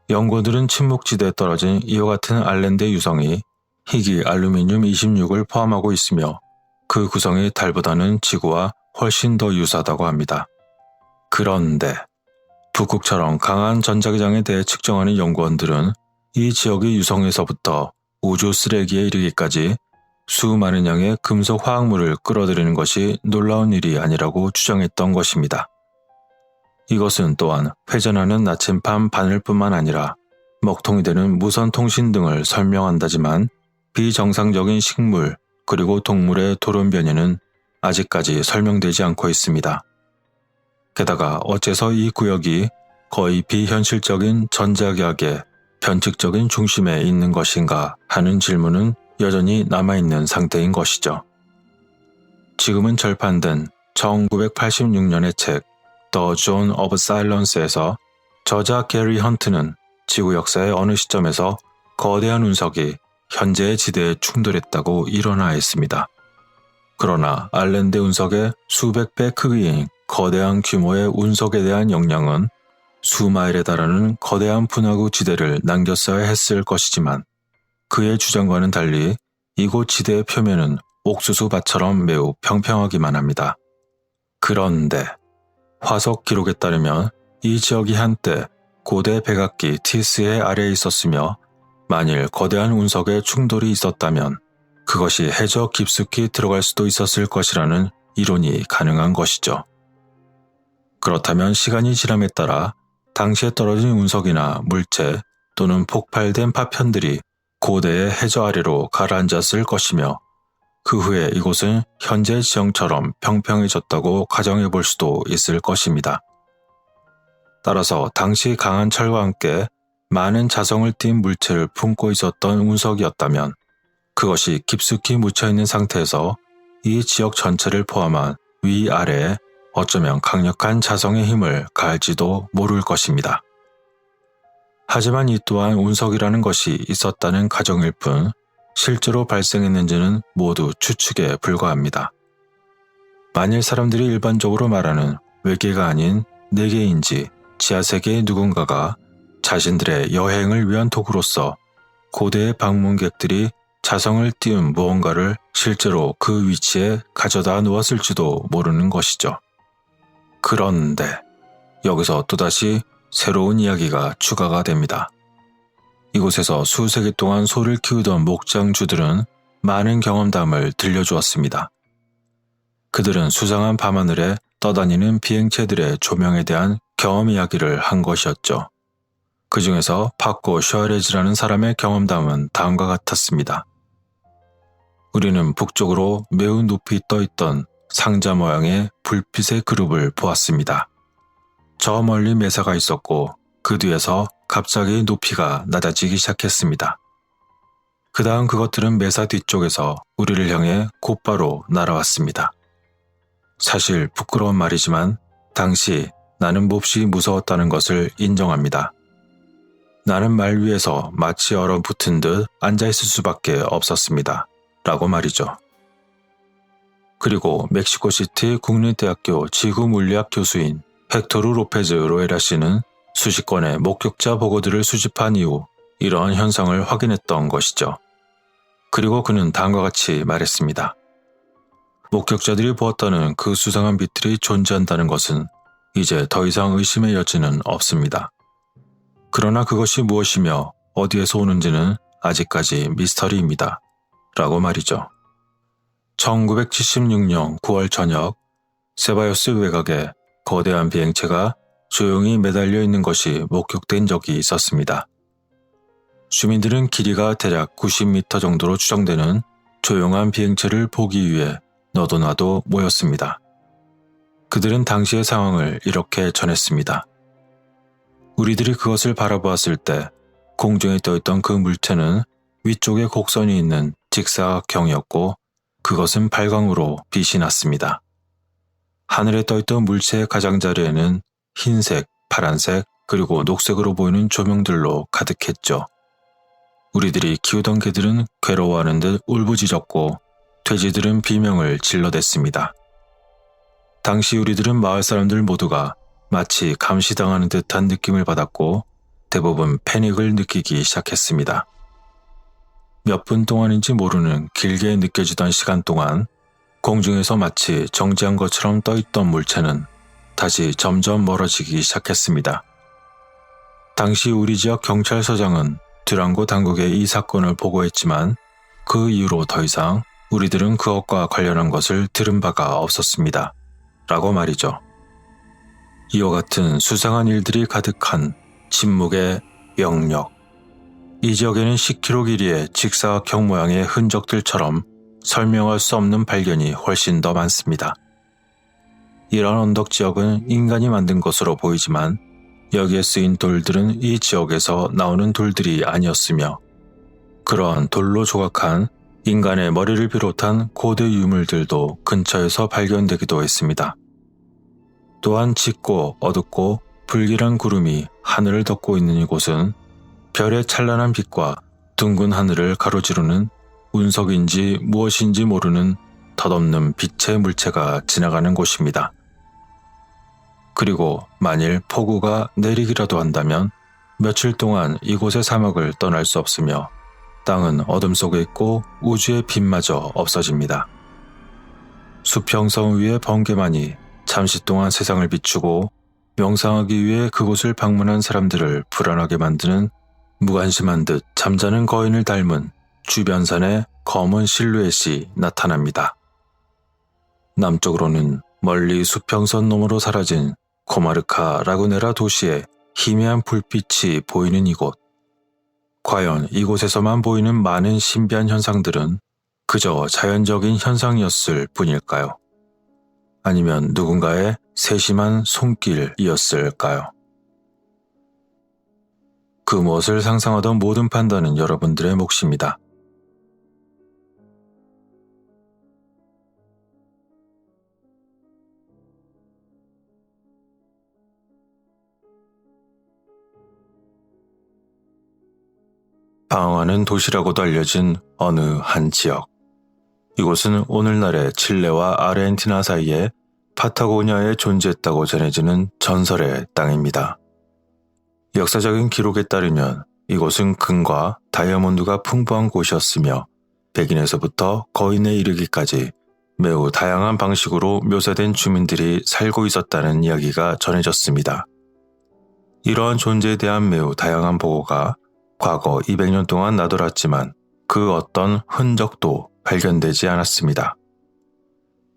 연구들은 침묵지대에 떨어진 이와 같은 알렌드 유성이 희귀 알루미늄 26을 포함하고 있으며 그 구성이 달보다는 지구와 훨씬 더 유사하다고 합니다. 그런데 북극처럼 강한 전자기장에 대해 측정하는 연구원들은 이 지역의 유성에서부터 우주 쓰레기에 이르기까지 수많은 양의 금속 화학물을 끌어들이는 것이 놀라운 일이 아니라고 주장했던 것입니다. 이것은 또한 회전하는 나침반 바늘뿐만 아니라 먹통이 되는 무선 통신 등을 설명한다지만 비정상적인 식물 그리고 동물의 돌연변이는 아직까지 설명되지 않고 있습니다. 게다가 어째서 이 구역이 거의 비현실적인 전자기학의 변칙적인 중심에 있는 것인가 하는 질문은 여전히 남아있는 상태인 것이죠. 지금은 절판된 1986년의 책 The Zone of Silence에서 저자 게리 헌트는 지구 역사의 어느 시점에서 거대한 운석이 현재의 지대에 충돌했다고 일어나했습니다. 그러나 알렌드 운석의 수백 배 크기인 거대한 규모의 운석에 대한 영향은 수마일에 달하는 거대한 분화구 지대를 남겼어야 했을 것이지만 그의 주장과는 달리 이곳 지대의 표면은 옥수수밭처럼 매우 평평하기만 합니다. 그런데 화석 기록에 따르면 이 지역이 한때 고대 백악기 티스의 아래에 있었으며 만일 거대한 운석에 충돌이 있었다면 그것이 해저 깊숙이 들어갈 수도 있었을 것이라는 이론이 가능한 것이죠. 그렇다면 시간이 지남에 따라 당시에 떨어진 운석이나 물체 또는 폭발된 파편들이 고대의 해저 아래로 가라앉았을 것이며 그 후에 이곳은 현재 지형처럼 평평해졌다고 가정해 볼 수도 있을 것입니다. 따라서 당시 강한 철과 함께 많은 자성을 띤 물체를 품고 있었던 운석이었다면 그것이 깊숙이 묻혀있는 상태에서 이 지역 전체를 포함한 위아래에 어쩌면 강력한 자성의 힘을 가할지도 모를 것입니다. 하지만 이 또한 운석이라는 것이 있었다는 가정일 뿐 실제로 발생했는지는 모두 추측에 불과합니다. 만일 사람들이 일반적으로 말하는 외계가 아닌 내계인지 지하세계의 누군가가 자신들의 여행을 위한 도구로서 고대의 방문객들이 자성을 띄운 무언가를 실제로 그 위치에 가져다 놓았을지도 모르는 것이죠. 그런데 여기서 또다시 새로운 이야기가 추가가 됩니다. 이곳에서 수세기 동안 소를 키우던 목장주들은 많은 경험담을 들려주었습니다. 그들은 수상한 밤하늘에 떠다니는 비행체들의 조명에 대한 경험 이야기를 한 것이었죠. 그 중에서 파코 슈아레즈라는 사람의 경험담은 다음과 같았습니다. 우리는 북쪽으로 매우 높이 떠있던 상자 모양의 불빛의 그룹을 보았습니다. 저 멀리 메사가 있었고 그 뒤에서 갑자기 높이가 낮아지기 시작했습니다. 그 다음 그것들은 메사 뒤쪽에서 우리를 향해 곧바로 날아왔습니다. 사실 부끄러운 말이지만 당시 나는 몹시 무서웠다는 것을 인정합니다. 나는 말 위에서 마치 얼어붙은 듯 앉아있을 수밖에 없었습니다. 라고 말이죠. 그리고 멕시코시티 국립대학교 지구물리학 교수인 헥토르 로페즈 로에라 씨는 수십 건의 목격자 보고들을 수집한 이후 이러한 현상을 확인했던 것이죠. 그리고 그는 다음과 같이 말했습니다. 목격자들이 보았다는 그 수상한 빛들이 존재한다는 것은 이제 더 이상 의심의 여지는 없습니다. 그러나 그것이 무엇이며 어디에서 오는지는 아직까지 미스터리입니다. 라고 말이죠. 1976년 9월 저녁 세바요스 외곽에 거대한 비행체가 조용히 매달려 있는 것이 목격된 적이 있었습니다. 주민들은 길이가 대략 90m 정도로 추정되는 조용한 비행체를 보기 위해 너도 나도 모였습니다. 그들은 당시의 상황을 이렇게 전했습니다. 우리들이 그것을 바라보았을 때 공중에 떠있던 그 물체는 위쪽에 곡선이 있는 직사각형이었고 그것은 발광으로 빛이 났습니다. 하늘에 떠있던 물체의 가장자리에는 흰색, 파란색, 그리고 녹색으로 보이는 조명들로 가득했죠. 우리들이 키우던 개들은 괴로워하는 듯 울부짖었고 돼지들은 비명을 질러댔습니다. 당시 우리들은 마을 사람들 모두가 마치 감시당하는 듯한 느낌을 받았고 대부분 패닉을 느끼기 시작했습니다. 몇 분 동안인지 모르는 길게 느껴지던 시간 동안 공중에서 마치 정지한 것처럼 떠있던 물체는 다시 점점 멀어지기 시작했습니다. 당시 우리 지역 경찰서장은 듀랑고 당국에 이 사건을 보고했지만 그 이후로 더 이상 우리들은 그것과 관련한 것을 들은 바가 없었습니다. 라고 말이죠. 이와 같은 수상한 일들이 가득한 침묵의 영역. 이 지역에는 10km 길이의 직사각형 모양의 흔적들처럼 설명할 수 없는 발견이 훨씬 더 많습니다. 이런 언덕 지역은 인간이 만든 것으로 보이지만 여기에 쓰인 돌들은 이 지역에서 나오는 돌들이 아니었으며 그러한 돌로 조각한 인간의 머리를 비롯한 고대 유물들도 근처에서 발견되기도 했습니다. 또한 짙고 어둡고 불길한 구름이 하늘을 덮고 있는 이곳은 별의 찬란한 빛과 둥근 하늘을 가로지르는 운석인지 무엇인지 모르는 덧없는 빛의 물체가 지나가는 곳입니다. 그리고 만일 폭우가 내리기라도 한다면 며칠 동안 이곳의 사막을 떠날 수 없으며 땅은 어둠 속에 있고 우주의 빛마저 없어집니다. 수평성 위의 번개만이 잠시 동안 세상을 비추고 명상하기 위해 그곳을 방문한 사람들을 불안하게 만드는 무관심한 듯 잠자는 거인을 닮은 주변산의 검은 실루엣이 나타납니다. 남쪽으로는 멀리 수평선 너머로 사라진 코마르카 라구네라 도시의 희미한 불빛이 보이는 이곳. 과연 이곳에서만 보이는 많은 신비한 현상들은 그저 자연적인 현상이었을 뿐일까요? 아니면 누군가의 세심한 손길이었을까요? 그 무엇을 상상하던 모든 판단은 여러분들의 몫입니다. 방황하는 도시라고도 알려진 어느 한 지역. 이곳은 오늘날의 칠레와 아르헨티나 사이에 파타고니아에 존재했다고 전해지는 전설의 땅입니다. 역사적인 기록에 따르면 이곳은 금과 다이아몬드가 풍부한 곳이었으며 백인에서부터 거인에 이르기까지 매우 다양한 방식으로 묘사된 주민들이 살고 있었다는 이야기가 전해졌습니다. 이러한 존재에 대한 매우 다양한 보고가 과거 200년 동안 나돌았지만 그 어떤 흔적도 발견되지 않았습니다.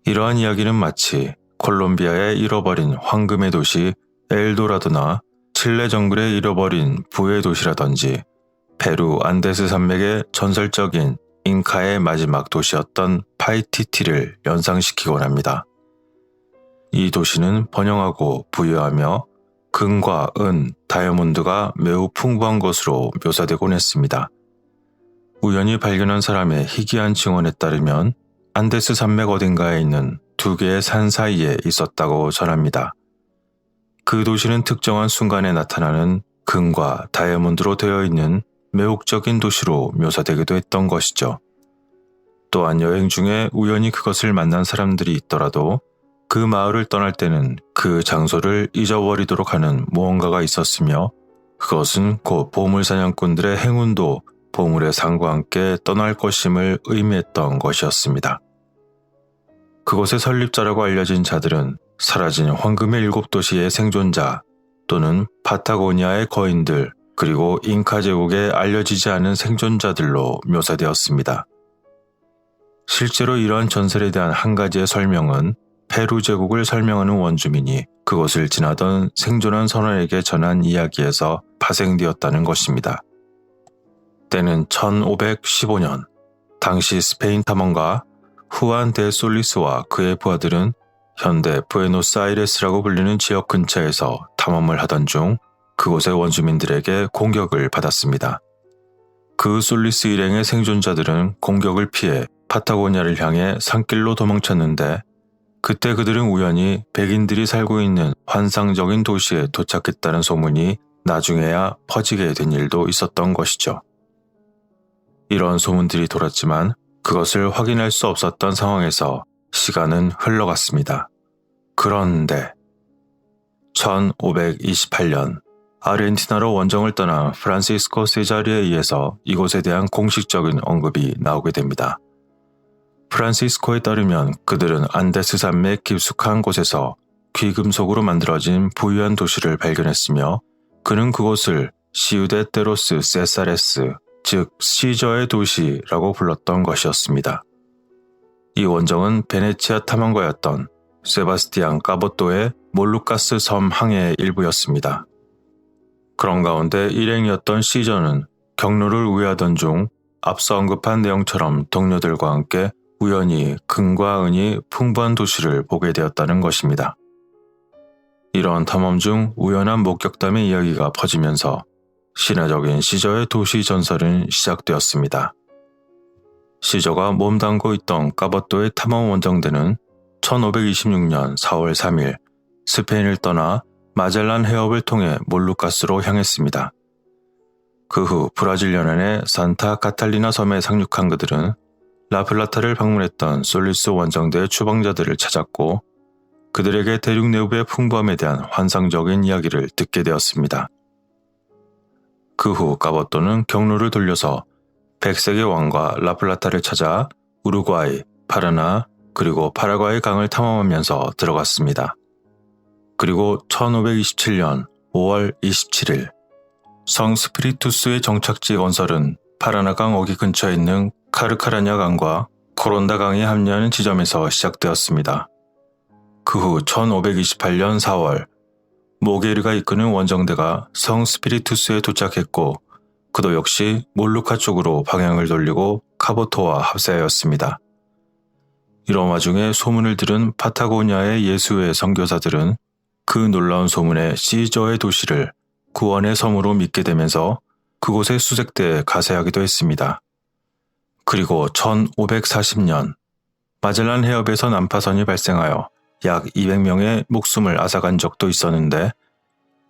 이러한 이야기는 마치 콜롬비아의 잃어버린 황금의 도시 엘도라도나 칠레 정글의 잃어버린 부의 도시라든지 페루 안데스 산맥의 전설적인 잉카의 마지막 도시였던 파이티티를 연상시키곤 합니다. 이 도시는 번영하고 부유하며 금과 은, 다이아몬드가 매우 풍부한 것으로 묘사되곤 했습니다. 우연히 발견한 사람의 희귀한 증언에 따르면 안데스 산맥 어딘가에 있는 두 개의 산 사이에 있었다고 전합니다. 그 도시는 특정한 순간에 나타나는 금과 다이아몬드로 되어 있는 매혹적인 도시로 묘사되기도 했던 것이죠. 또한 여행 중에 우연히 그것을 만난 사람들이 있더라도 그 마을을 떠날 때는 그 장소를 잊어버리도록 하는 무언가가 있었으며 그것은 곧 보물사냥꾼들의 행운도 보물의 상과 함께 떠날 것임을 의미했던 것이었습니다. 그곳의 설립자라고 알려진 자들은 사라진 황금의 7도시의 생존자 또는 파타고니아의 거인들 그리고 잉카 제국의 알려지지 않은 생존자들로 묘사되었습니다. 실제로 이러한 전설에 대한 한 가지의 설명은 페루 제국을 설명하는 원주민이 그곳을 지나던 생존한 선원에게 전한 이야기에서 파생되었다는 것입니다. 때는 1515년, 당시 스페인 탐험가 후안 데 솔리스와 그의 부하들은 현대 부에노스아이레스라고 불리는 지역 근처에서 탐험을 하던 중 그곳의 원주민들에게 공격을 받았습니다. 그 솔리스 일행의 생존자들은 공격을 피해 파타고니아를 향해 산길로 도망쳤는데 그때 그들은 우연히 백인들이 살고 있는 환상적인 도시에 도착했다는 소문이 나중에야 퍼지게 된 일도 있었던 것이죠. 이런 소문들이 돌았지만 그것을 확인할 수 없었던 상황에서 시간은 흘러갔습니다. 그런데 1528년 아르헨티나로 원정을 떠난 프란시스코 세자르에 의해서 이곳에 대한 공식적인 언급이 나오게 됩니다. 프란시스코에 따르면 그들은 안데스 산맥 깊숙한 곳에서 귀금속으로 만들어진 부유한 도시를 발견했으며 그는 그곳을 시우데 테로스 세사레스, 즉 시저의 도시라고 불렀던 것이었습니다. 이 원정은 베네치아 탐험가였던 세바스티안 까보토의 몰루카스 섬 항해의 일부였습니다. 그런 가운데 일행이었던 시저는 경로를 우회하던 중 앞서 언급한 내용처럼 동료들과 함께 우연히 금과 은이 풍부한 도시를 보게 되었다는 것입니다. 이러한 탐험 중 우연한 목격담의 이야기가 퍼지면서 신화적인 시저의 도시 전설은 시작되었습니다. 시저가 몸담고 있던 까보토의 탐험 원정대는 1526년 4월 3일 스페인을 떠나 마젤란 해협을 통해 몰루카스로 향했습니다. 그 후 브라질 연안의 산타 카탈리나 섬에 상륙한 그들은 라플라타를 방문했던 솔리스 원정대의 추방자들을 찾았고 그들에게 대륙 내부의 풍부함에 대한 환상적인 이야기를 듣게 되었습니다. 그 후 까보토는 경로를 돌려서 백색의 왕과 라플라타를 찾아 우루과이, 파라나, 그리고 파라과이 강을 탐험하면서 들어갔습니다. 그리고 1527년 5월 27일 성 스피리투스의 정착지 건설은 파라나강 어기 근처에 있는 카르카라냐 강과 코론다 강이 합류하는 지점에서 시작되었습니다. 그 후 1528년 4월 모게르가 이끄는 원정대가 성 스피리투스에 도착했고 그도 역시 몰루카 쪽으로 방향을 돌리고 카보토와 합세하였습니다. 이런 와중에 소문을 들은 파타고니아의 예수회 선교사들은 그 놀라운 소문에 시저의 도시를 구원의 섬으로 믿게 되면서 그곳에 수색대에 가세하기도 했습니다. 그리고 1540년 마젤란 해협에서 난파선이 발생하여 약 200명의 목숨을 앗아간 적도 있었는데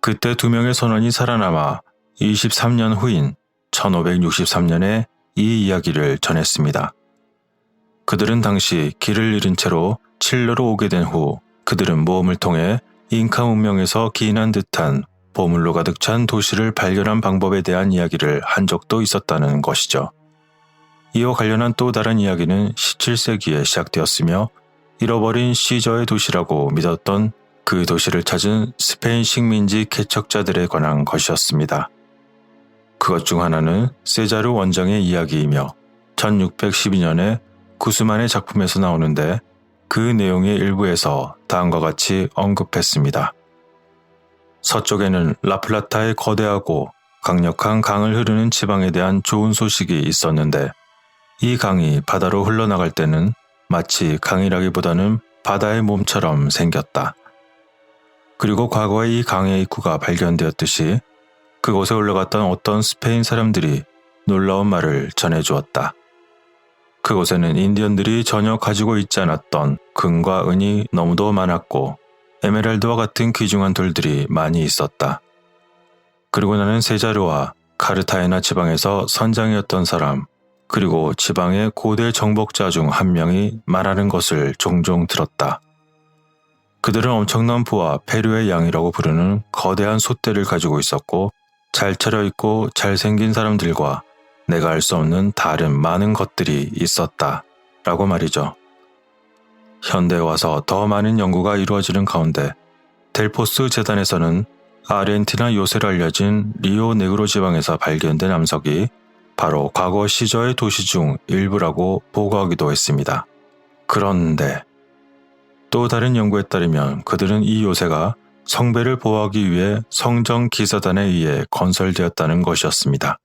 그때 2명의 선원이 살아남아 23년 후인 1563년에 이 이야기를 전했습니다. 그들은 당시 길을 잃은 채로 칠레로 오게 된 후 그들은 모험을 통해 잉카 문명에서 기인한 듯한 보물로 가득 찬 도시를 발견한 방법에 대한 이야기를 한 적도 있었다는 것이죠. 이와 관련한 또 다른 이야기는 17세기에 시작되었으며 잃어버린 시저의 도시라고 믿었던 그 도시를 찾은 스페인 식민지 개척자들에 관한 것이었습니다. 그것 중 하나는 세자르 원정의 이야기이며 1612년에 구스만의 작품에서 나오는데 그 내용의 일부에서 다음과 같이 언급했습니다. 서쪽에는 라플라타의 거대하고 강력한 강을 흐르는 지방에 대한 좋은 소식이 있었는데 이 강이 바다로 흘러나갈 때는 마치 강이라기보다는 바다의 몸처럼 생겼다. 그리고 과거에 이 강의 입구가 발견되었듯이 그곳에 올라갔던 어떤 스페인 사람들이 놀라운 말을 전해주었다. 그곳에는 인디언들이 전혀 가지고 있지 않았던 금과 은이 너무도 많았고 에메랄드와 같은 귀중한 돌들이 많이 있었다. 그리고 나는 세자르와 카르타헤나 지방에서 선장이었던 사람, 그리고 지방의 고대 정복자 중 한 명이 말하는 것을 종종 들었다. 그들은 엄청난 부와 페류의 양이라고 부르는 거대한 솥대를 가지고 있었고 잘 차려입고 잘생긴 사람들과 내가 알 수 없는 다른 많은 것들이 있었다 라고 말이죠. 현대에 와서 더 많은 연구가 이루어지는 가운데 델포스 재단에서는 아르헨티나 요새로 알려진 리오 네그로 지방에서 발견된 암석이 바로 과거 시저의 도시 중 일부라고 보고하기도 했습니다. 그런데 또 다른 연구에 따르면 그들은 이 요새가 성배를 보호하기 위해 성정 기사단에 의해 건설되었다는 것이었습니다.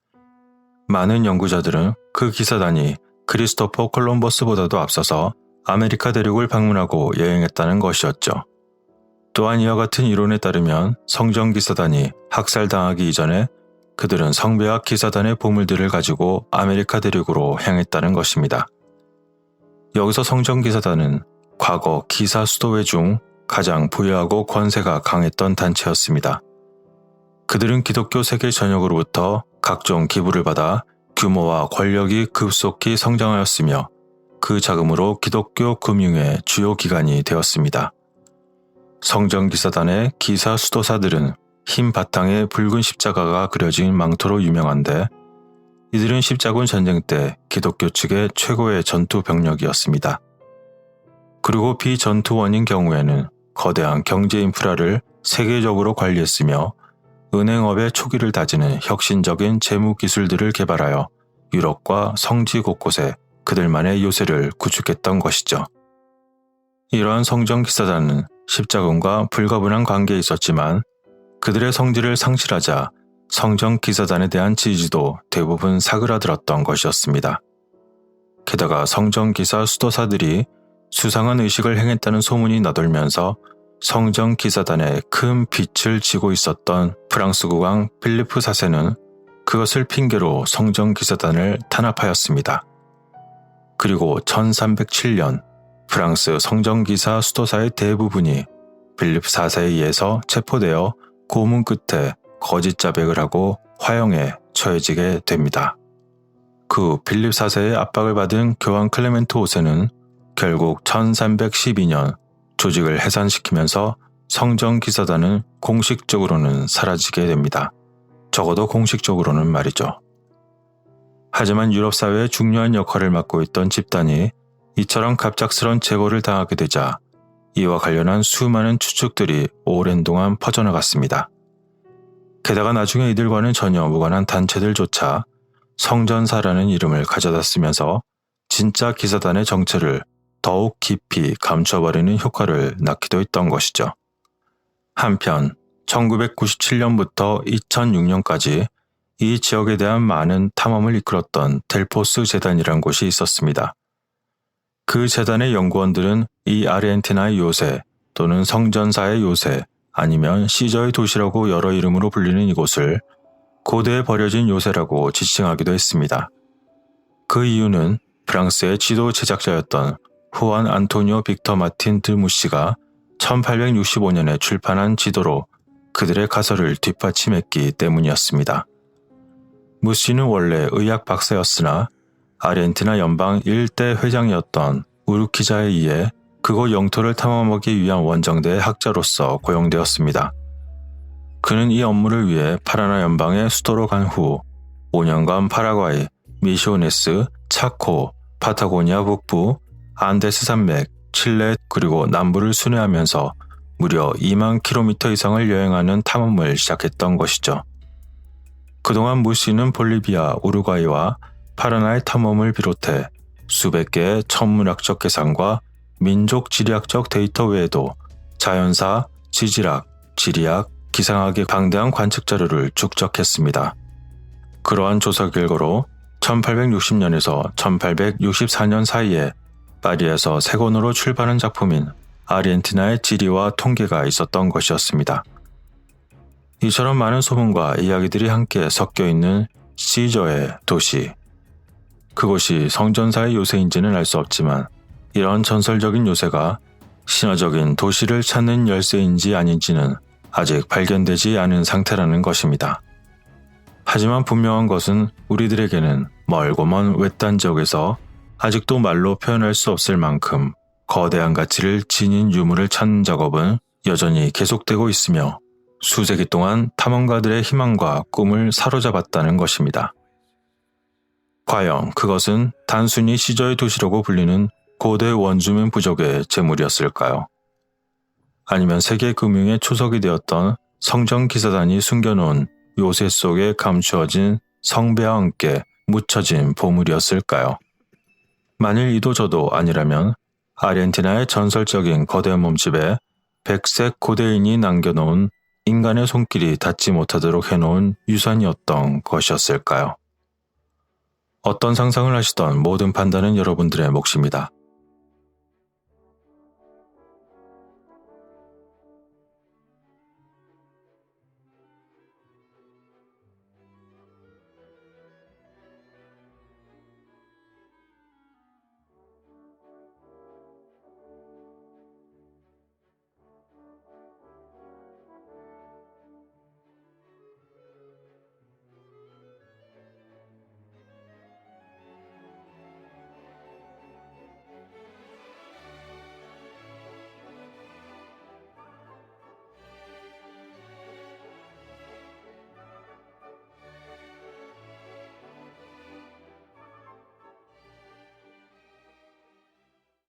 많은 연구자들은 그 기사단이 크리스토퍼 콜럼버스보다도 앞서서 아메리카 대륙을 방문하고 여행했다는 것이었죠. 또한 이와 같은 이론에 따르면 성전기사단이 학살당하기 이전에 그들은 성배학 기사단의 보물들을 가지고 아메리카 대륙으로 향했다는 것입니다. 여기서 성전기사단은 과거 기사 수도회 중 가장 부유하고 권세가 강했던 단체였습니다. 그들은 기독교 세계 전역으로부터 각종 기부를 받아 규모와 권력이 급속히 성장하였으며 그 자금으로 기독교 금융의 주요 기관이 되었습니다. 성전기사단의 기사 수도사들은 흰 바탕에 붉은 십자가가 그려진 망토로 유명한데 이들은 십자군 전쟁 때 기독교 측의 최고의 전투 병력이었습니다. 그리고 비전투원인 경우에는 거대한 경제 인프라를 세계적으로 관리했으며 은행업의 초기를 다지는 혁신적인 재무 기술들을 개발하여 유럽과 성지 곳곳에 그들만의 요새를 구축했던 것이죠. 이러한 성전기사단은 십자군과 불가분한 관계에 있었지만 그들의 성지를 상실하자 성전기사단에 대한 지지도 대부분 사그라들었던 것이었습니다. 게다가 성전기사 수도사들이 수상한 의식을 행했다는 소문이 나돌면서 성전기사단에 큰 빚을 지고 있었던 프랑스 국왕 필리프 4세는 그것을 핑계로 성전기사단을 탄압하였습니다. 그리고 1307년 프랑스 성전기사 수도사의 대부분이 필립 4세에 의해서 체포되어 고문 끝에 거짓 자백을 하고 화형에 처해지게 됩니다. 그 후 필립 4세의 압박을 받은 교황 클레멘트 5세는 결국 1312년 조직을 해산시키면서 성전기사단은 공식적으로는 사라지게 됩니다. 적어도 공식적으로는 말이죠. 하지만 유럽 사회의 중요한 역할을 맡고 있던 집단이 이처럼 갑작스런 제거를 당하게 되자 이와 관련한 수많은 추측들이 오랜 동안 퍼져나갔습니다. 게다가 나중에 이들과는 전혀 무관한 단체들조차 성전사라는 이름을 가져다 쓰면서 진짜 기사단의 정체를 더욱 깊이 감춰버리는 효과를 낳기도 했던 것이죠. 한편 1997년부터 2006년까지 이 지역에 대한 많은 탐험을 이끌었던 델포스 재단이란 곳이 있었습니다. 그 재단의 연구원들은 이 아르헨티나의 요새 또는 성전사의 요새 아니면 시저의 도시라고 여러 이름으로 불리는 이곳을 고대에 버려진 요새라고 지칭하기도 했습니다. 그 이유는 프랑스의 지도 제작자였던 후안 안토니오 빅터 마틴 드무시가 1865년에 출판한 지도로 그들의 가설을 뒷받침했기 때문이었습니다. 무시는 원래 의학 박사였으나 아르헨티나 연방 1대 회장이었던 우르키자에 의해 그곳 영토를 탐험하기 위한 원정대의 학자로서 고용되었습니다. 그는 이 업무를 위해 파라나 연방의 수도로 간 후 5년간 파라과이, 미시오네스, 차코, 파타고니아 북부, 안데스 산맥, 칠레 그리고 남부를 순회하면서 무려 2만 킬로미터 이상을 여행하는 탐험을 시작했던 것이죠. 그동안 무시는 볼리비아, 우루과이와 파라나의 탐험을 비롯해 수백 개의 천문학적 계산과 민족 지리학적 데이터 외에도 자연사, 지질학, 지리학, 기상학의 방대한 관측 자료를 축적했습니다. 그러한 조사 결과로 1860년에서 1864년 사이에 파리에서 새 권으로 출판한 작품인 아르헨티나의 지리와 통계가 있었던 것이었습니다. 이처럼 많은 소문과 이야기들이 함께 섞여 있는 시저의 도시. 그곳이 성전사의 요새인지는 알 수 없지만 이런 전설적인 요새가 신화적인 도시를 찾는 열쇠인지 아닌지는 아직 발견되지 않은 상태라는 것입니다. 하지만 분명한 것은 우리들에게는 멀고 먼 외딴 지역에서 아직도 말로 표현할 수 없을 만큼 거대한 가치를 지닌 유물을 찾는 작업은 여전히 계속되고 있으며 수세기 동안 탐험가들의 희망과 꿈을 사로잡았다는 것입니다. 과연 그것은 단순히 시저의 도시라고 불리는 고대 원주민 부족의 재물이었을까요? 아니면 세계 금융의 초석이 되었던 성전기사단이 숨겨놓은 요새 속에 감추어진 성배와 함께 묻혀진 보물이었을까요? 만일 이도저도 아니라면 아르헨티나의 전설적인 거대 몸집에 백색 고대인이 남겨놓은 인간의 손길이 닿지 못하도록 해놓은 유산이었던 것이었을까요? 어떤 상상을 하시던 모든 판단은 여러분들의 몫입니다.